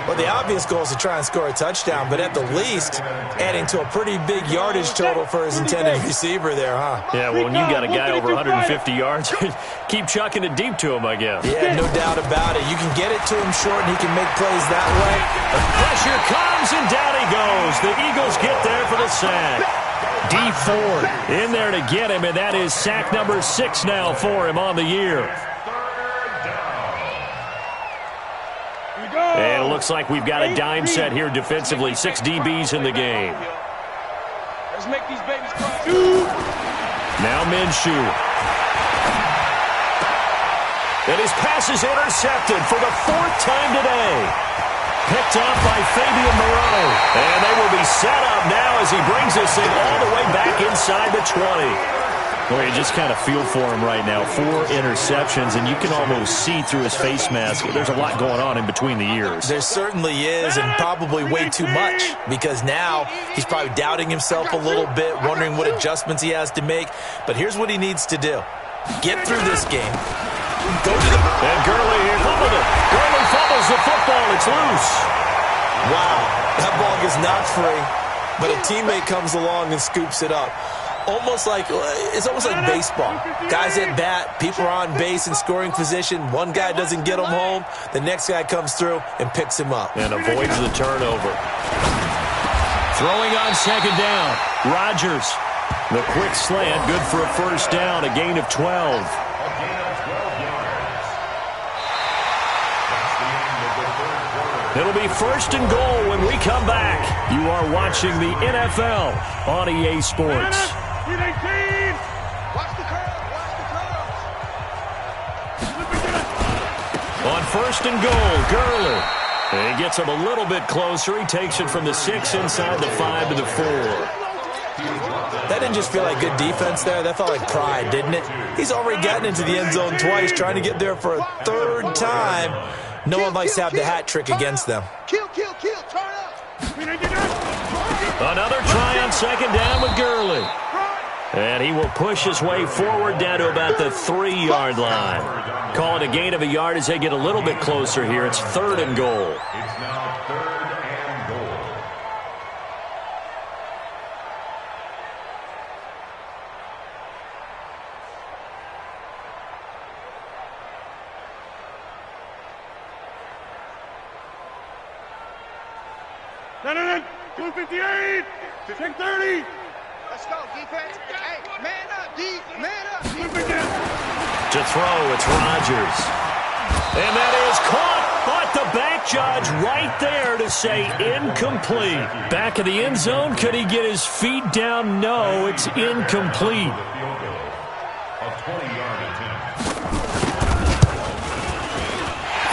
Well, the obvious goal is to try and score a touchdown, but at the least, adding to a pretty big yardage total for his intended receiver there, huh? Yeah, well, when you got a guy over 150 yards, keep chucking it deep to him, I guess. Yeah, no doubt about it. You can get it to him short, and he can make plays that way. The pressure comes, and down he goes. The Eagles get there for the sack. D Ford in there to get him, and that is sack number 6 now for him on the year. And it looks like we've got a dime set here defensively. 6 DBs in the game. Let's make these babies cry. Now Minshew. And his pass is intercepted for the 4th time today. Picked off by Fabian Moreau. And they will be set up now as he brings this thing all the way back inside the 20. Boy, you just kind of feel for him right now. 4 interceptions, and you can almost see through his face mask. There's a lot going on in between the ears. There certainly is, and probably way too much, because now he's probably doubting himself a little bit, wondering what adjustments he has to make. But here's what he needs to do. Get through this game. Go to the... And Gurley here fumbled it. Gurley fumbles the football. It's loose. Wow, that ball gets knocked free. but a teammate comes along and scoops it up. It's almost like baseball. Guys at bat, people are on base in scoring position. One guy doesn't get him home. The next guy comes through and picks him up. And avoids the turnover. Throwing on second down. Rodgers. The quick slant, good for a first down, a gain of 12. It'll be first and goal when we come back. You are watching the NFL on EA Sports. On first and goal, Gurley. He gets him a little bit closer. He takes it from the 6 inside the 5 to the 4. That didn't just feel like good defense there. That felt like pride, didn't it? He's already gotten into the end zone twice, trying to get there for a third time. No one likes to have the hat trick against them. Kill, turn up. Another try on second down with Gurley. And he will push his way forward down to about the 3-yard line. Call it a gain of a yard as they get a little bit closer here. It's third and goal. It's now third and goal. No. 258. Check 30. Let's go, defense. Hey, man up, D. Man up. To throw, it's Rodgers. And that is caught. But the back judge right there to say incomplete. Back of the end zone. Could he get his feet down? No, it's incomplete. A 20-yard attempt.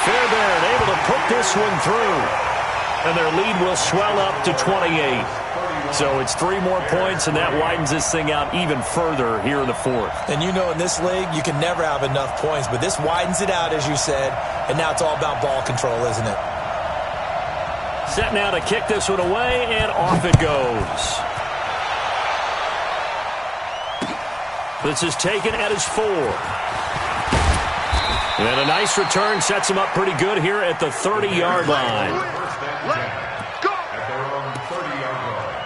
Fairbairn able to put this one through. And their lead will swell up to 28. So it's 3 more points, and that widens this thing out even further here in the 4th. And you know in this league, you can never have enough points, but this widens it out, as you said, and now it's all about ball control, isn't it? Set now to kick this one away, and off it goes. This is taken at his 4. And a nice return sets him up pretty good here at the 30-yard line. Go. At their own 30-yard line.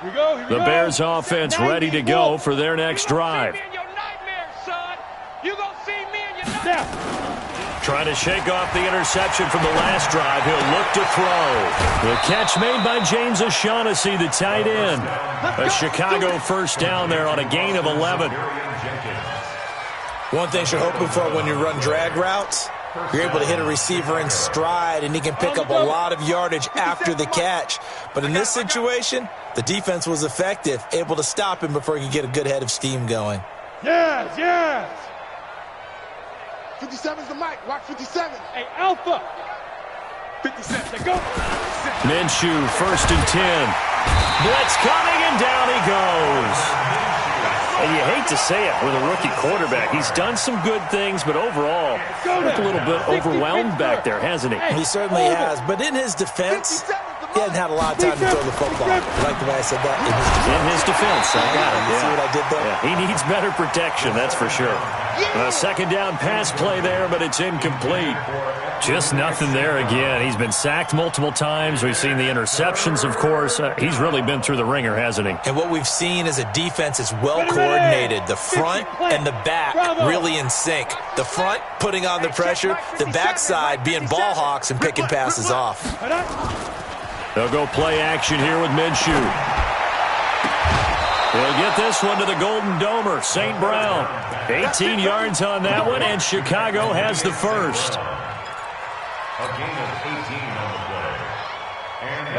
Here we go. The Bears offense ready to go for their next drive. Trying to shake off the interception from the last drive. He'll look to throw. The catch made by James O'Shaughnessy, the tight end. A Chicago first down there on a gain of 11. One thing you're hoping for when you run drag routes, you're able to hit a receiver in stride, and he can pick up a lot of yardage after the catch. But in this situation, the defense was effective, able to stop him before he could get a good head of steam going. Yes. 57's the mic. Watch 57. Hey, Alpha. 57. Go. Minshew, first and 10. Blitz coming, and down he goes. And you hate to say it with a rookie quarterback. He's done some good things, but overall, looked a little bit overwhelmed back there, hasn't he? He certainly has. But in his defense, he hasn't had a lot of time to throw the football. I like the way I said that. In his defense. I got it. You see what I did there? Yeah, he needs better protection, that's for sure. A second down pass play there, but it's incomplete. Just nothing there again. He's been sacked multiple times. We've seen the interceptions, of course. He's really been through the ringer, hasn't he? And what we've seen is a defense that's well coordinated. The front and the back really in sync. The front putting on the pressure. The backside being ball hawks and picking passes off. They'll go play action here with Minshew. He'll get this one to the Golden Domer, St. Brown. 18 yards on that one, and Chicago has the first. A gain of 18 on the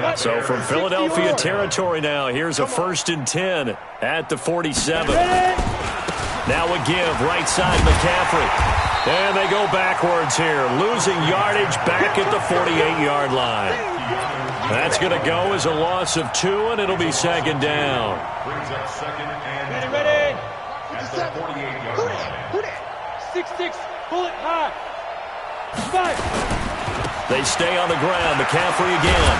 play. So from Philadelphia territory now, here's a first and 10 at the 47. Now a give, right side McCaffrey. And they go backwards here, losing yardage back at the 48-yard line. That's going to go as a loss of 2, and it'll be second down. Brings up second and Ready. at the 48-yard line. 6-6, bullet high. 5. They stay on the ground. McCaffrey again.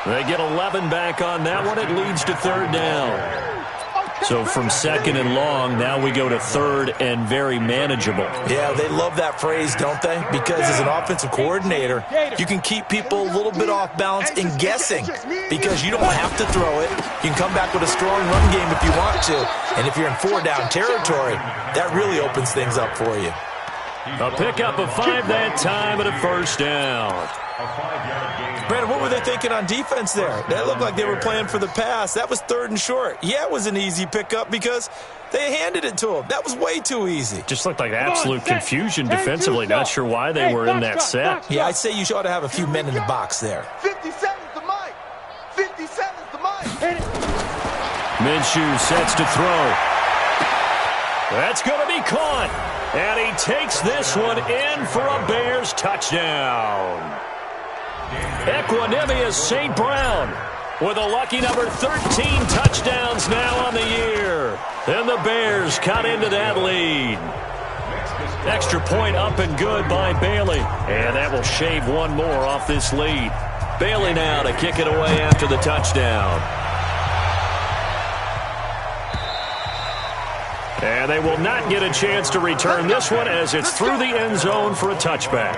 They get 11 back on that one. It leads to third down. So from second and long, now we go to third and very manageable. Yeah, they love that phrase, don't they? Because as an offensive coordinator, you can keep people a little bit off balance and guessing because you don't have to throw it. You can come back with a strong run game if you want to. And if you're in 4-down territory, that really opens things up for you. A pickup of 5 that time and a first down. Brandon, what were they thinking on defense there? That looked like they were playing for the pass. That was 3rd and short. Yeah, it was an easy pickup because they handed it to him. That was way too easy. Just looked like absolute confusion defensively. Not sure why they were in that set. Yeah, I'd say you ought to have a few men in the box there. 50 seconds to Mike. 50 seconds to Mike. Minshew sets to throw. That's going to be caught. And he takes this one in for a Bears touchdown. Equanimous St. Brown with a lucky number 13 touchdowns now on the year. And the Bears cut into that lead. Extra point up and good by Bailey. And that will shave one more off this lead. Bailey now to kick it away after the touchdown. And they will not get a chance to return this one as it's through the end zone for a touchback.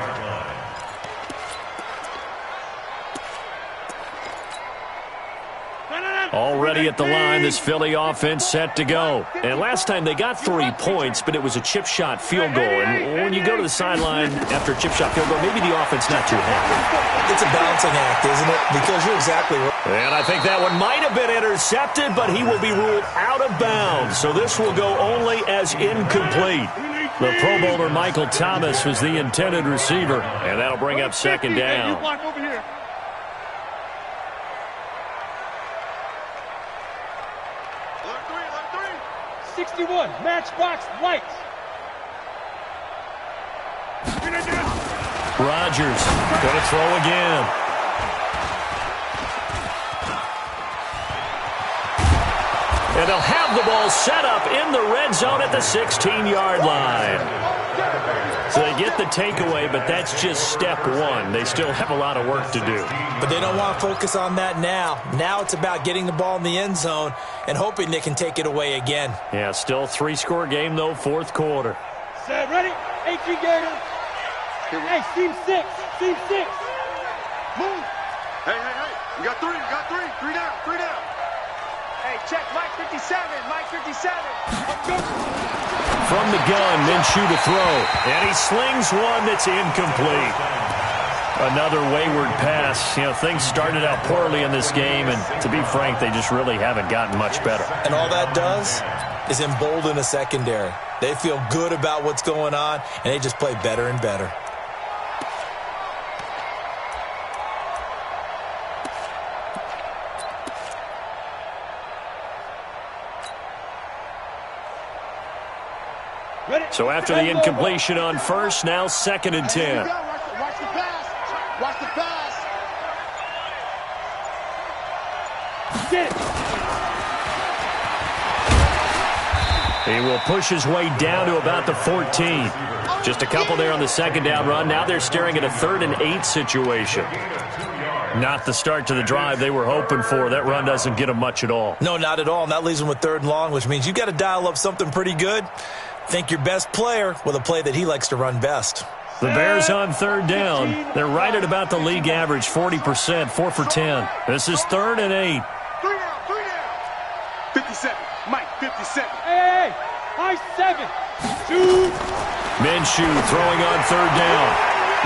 Already at the line, this Philly offense set to go. And last time they got 3 points, but it was a chip shot field goal. And when you go to the sideline after a chip shot field goal, maybe the offense not too happy. It's a balancing act, isn't it? Because you're exactly right. And I think that one might have been intercepted, but he will be ruled out of bounds. So this will go only as incomplete. The Pro Bowler Michael Thomas was the intended receiver, and that'll bring up second down. 61, matchbox lights. Rodgers going to throw again. And they'll have the ball set up in the red zone at the 16-yard line. So they get the takeaway, but that's just step one. They still have a lot of work to do. But they don't want to focus on that now. Now it's about getting the ball in the end zone and hoping they can take it away again. Yeah, still 3-score game, though, 4th quarter. Set, ready? 18 Gator. Hey, team 6. Team 6. Move. Hey. We got 3. 3 down. 3 down. Hey, check Mike 57. Mike 57. From the gun, Minshew to throw. And he slings one that's incomplete. Another wayward pass. You know, things started out poorly in this game, and to be frank, they just really haven't gotten much better. And all that does is embolden a secondary. They feel good about what's going on, and they just play better and better. So after the incompletion on first, now 2nd and 10. Watch the pass. Watch the pass. Get it. He will push his way down to about the 14. Just a couple there on the 2nd down run. Now they're staring at a 3rd and 8 situation. Not the start to the drive they were hoping for. That run doesn't get them much at all. No, not at all. And that leaves them with 3rd and long, which means you've got to dial up something pretty good. Think your best player with a play that he likes to run best. The Bears on 3rd down. They're right at about the league average, 40%, 4 for 10. This is 3rd and 8. 3 down. 57. Mike, 57. Hey, high 7. 2. Minshew throwing on 3rd down.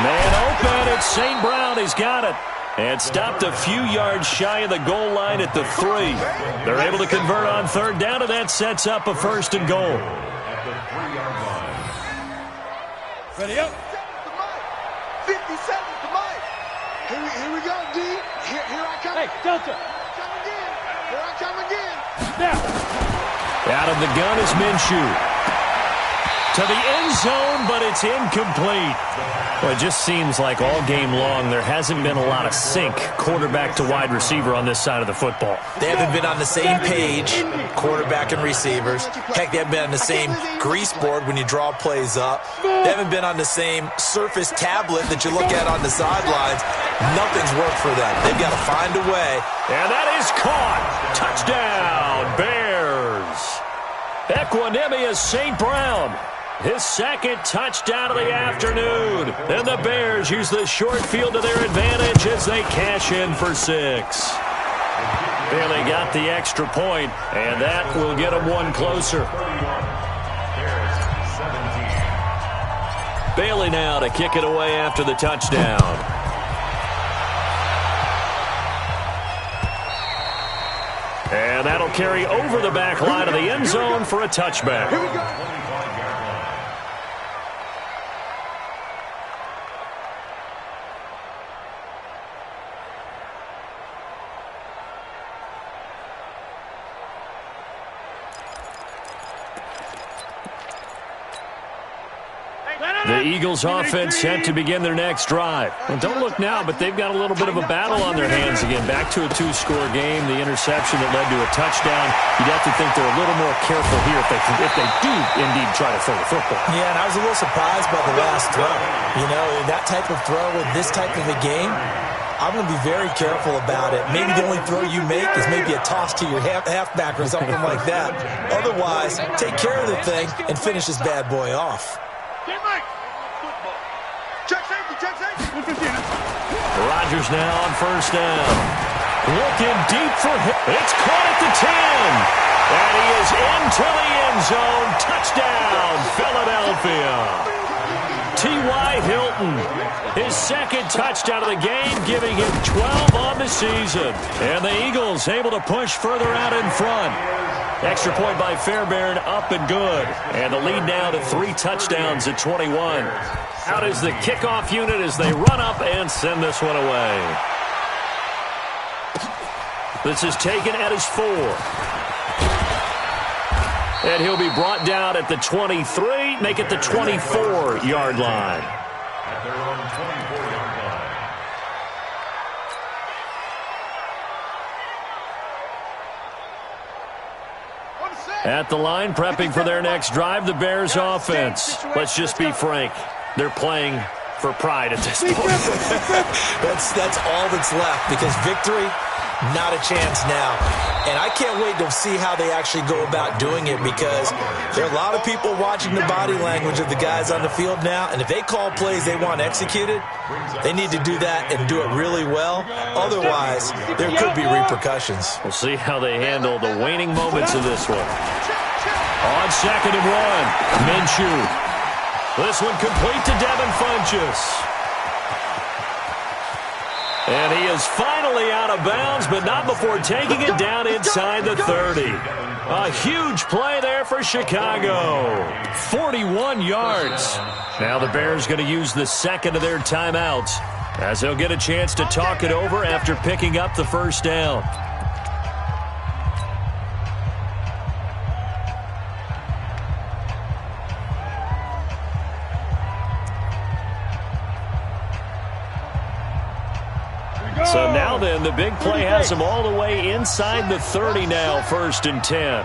Man open, it's St. Brown. He's got it. And stopped a few yards shy of the goal line at the 3. They're able to convert on 3rd down, and that sets up a 1st and goal. Ready up. 50 seconds to Mike. Here we go, D. Here I come. Hey, Delta. Here I come again. Now. Out of the gun is Minshew. To the end zone, but it's incomplete. Well, it just seems like all game long there hasn't been a lot of sync quarterback to wide receiver on this side of the football. They haven't been on the same page, quarterback and receivers. Heck, they haven't been on the same grease board when you draw plays up. They haven't been on the same surface tablet that you look at on the sidelines. Nothing's worked for them. They've got to find a way. And that is caught. Touchdown, Bears. Equanimous St. Brown. His second touchdown of the afternoon. And the Bears use the short field to their advantage as they cash in for 6. Bailey got the extra point, and that will get them one closer. Bailey now to kick it away after the touchdown. And that'll carry over the back line of the end zone for a touchback. Here we go. The Eagles offense set to begin their next drive. Well, don't look now, but they've got a little bit of a battle on their hands again. Back to a 2-score game, the interception that led to a touchdown. You'd have to think they're a little more careful here if they do indeed try to throw the football. Yeah, and I was a little surprised by the last throw. You know, that type of throw in this type of a game, I'm going to be very careful about it. Maybe the only throw you make is maybe a toss to your halfback or something like that. Otherwise, take care of the thing and finish this bad boy off. Rodgers now on first down. Looking deep for him. It's caught at the 10. And he is into the end zone. Touchdown, Philadelphia. T.Y. Hilton, his second touchdown of the game, giving him 12 on the season. And the Eagles able to push further out in front. Extra point by Fairbairn, up and good. And the lead now to 3 touchdowns at 21. Out is the kickoff unit as they run up and send this one away. This is taken at his 4. And he'll be brought down at the 23, make it the 24-yard line. At their own 24-yard line. At the line, prepping for their next drive, the Bears offense. Let's just be frank. They're playing for pride at this point. That's all that's left, because victory, not a chance now. And I can't wait to see how they actually go about doing it, because there are a lot of people watching the body language of the guys on the field now, and if they call plays they want executed, they need to do that and do it really well. Otherwise, there could be repercussions. We'll see how they handle the waning moments of this one. On 2nd and 1, Minshew. This one complete to Devin Funchess. And he is finally out of bounds, but not before taking it down inside the 30. A huge play there for Chicago. 41 yards. Now the Bears going to use the second of their timeouts, as they'll get a chance to talk it over after picking up the first down. So now then, the big play has them all the way inside the 30 now, 1st and 10.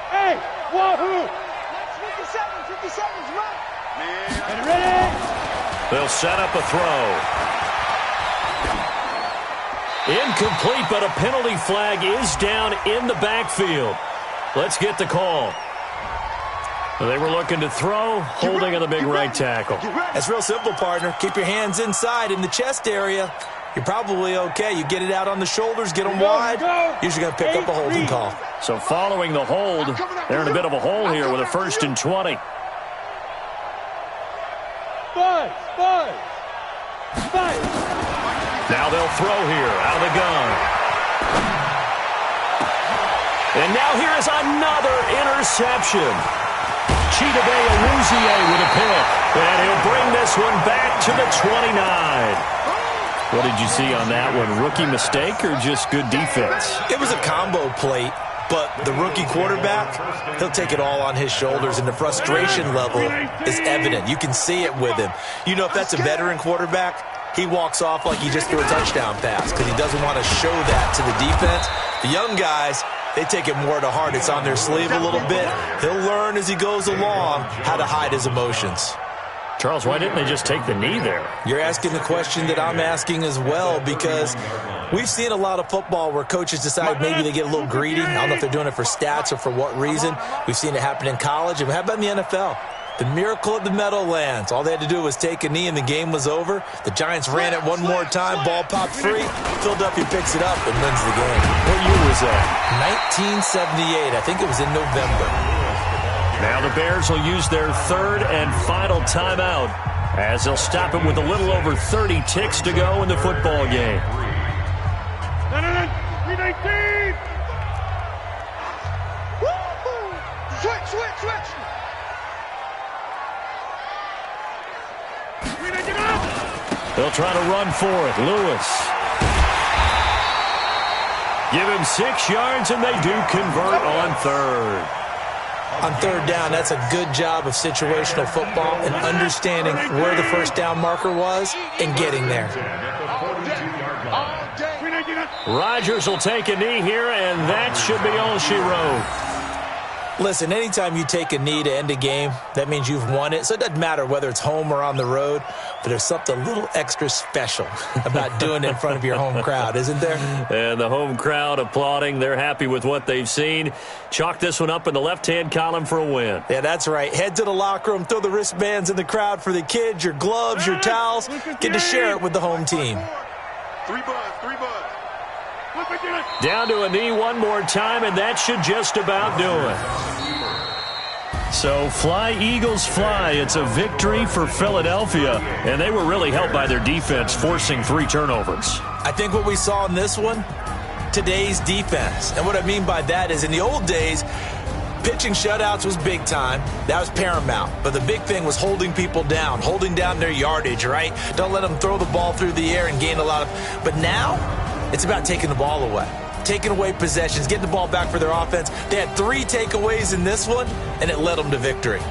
Hey, wahoo! 50 seconds, run! Man, ready? They'll set up a throw. Incomplete, but a penalty flag is down in the backfield. Let's get the call. They were looking to throw, holding on the big right tackle. That's real simple, partner. Keep your hands inside in the chest area. You're probably okay. You get it out on the shoulders, get them wide. Usually going to pick up a holding call. So following the hold, they're in a bit of a hole here with a 1st and 20. Five. Now they'll throw here out of the gun. And now here is another interception. Chidobe Awuzie with a pick. And he'll bring this one back to the 29. What did you see on that one? Rookie mistake or just good defense? It was a combo plate, but the rookie quarterback, he'll take it all on his shoulders, and the frustration level is evident. You can see it with him. You know, if that's a veteran quarterback, he walks off like he just threw a touchdown pass because he doesn't want to show that to the defense. The young guys, they take it more to heart. It's on their sleeve a little bit. He'll learn as he goes along how to hide his emotions. Charles, why didn't they just take the knee there? You're asking the question that I'm asking as well, because we've seen a lot of football where coaches decide maybe they get a little greedy. I don't know if they're doing it for stats or for what reason. We've seen it happen in college. And how about in the NFL? The miracle of the Meadowlands. All they had to do was take a knee and the game was over. The Giants ran it one more time. Ball popped free. Philadelphia picks it up and wins the game. What year was that? 1978. I think it was in November. Now the Bears will use their third and final timeout as they'll stop it with a little over 30 ticks to go in the football game. 319! Switch! They'll try to run for it. Lewis. Give him 6 yards, and they do convert on third. On third down, that's a good job of situational football and understanding where the first down marker was and getting there. Rodgers will take a knee here, and that should be all she wrote. Listen, anytime you take a knee to end a game, that means you've won it. So it doesn't matter whether it's home or on the road, but there's something a little extra special about doing it in front of your home crowd, isn't there? And the home crowd applauding. They're happy with what they've seen. Chalk this one up in the left-hand column for a win. Yeah, that's right. Head to the locker room, throw the wristbands in the crowd for the kids, your gloves, your towels. Get to share it with the home team. 3 buds. Down to a knee one more time, and that should just about do it. So fly, Eagles, fly. It's a victory for Philadelphia, and they were really helped by their defense, forcing 3 turnovers. I think what we saw in this one, today's defense. And what I mean by that is in the old days, pitching shutouts was big time. That was paramount. But the big thing was holding people down, holding down their yardage, right? Don't let them throw the ball through the air and gain a lot of... But now, it's about taking the ball away. Taking away possessions, getting the ball back for their offense. They had 3 takeaways in this one, and it led them to victory.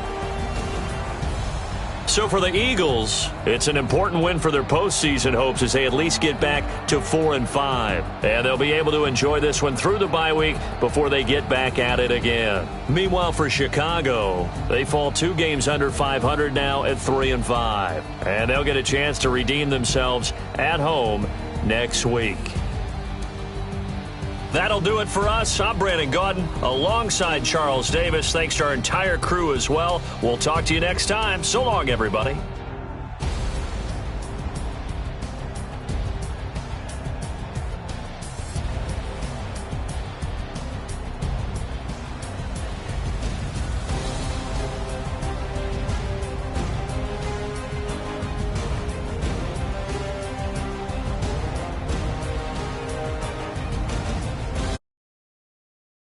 So for the Eagles, it's an important win for their postseason hopes as they at least get back to 4-5. And they'll be able to enjoy this one through the bye week before they get back at it again. Meanwhile, for Chicago, they fall 2 games under 500 now at 3-5. And they'll get a chance to redeem themselves at home next week. That'll do it for us. I'm Brandon Gaudin alongside Charles Davis. Thanks to our entire crew as well. We'll talk to you next time. So long, everybody.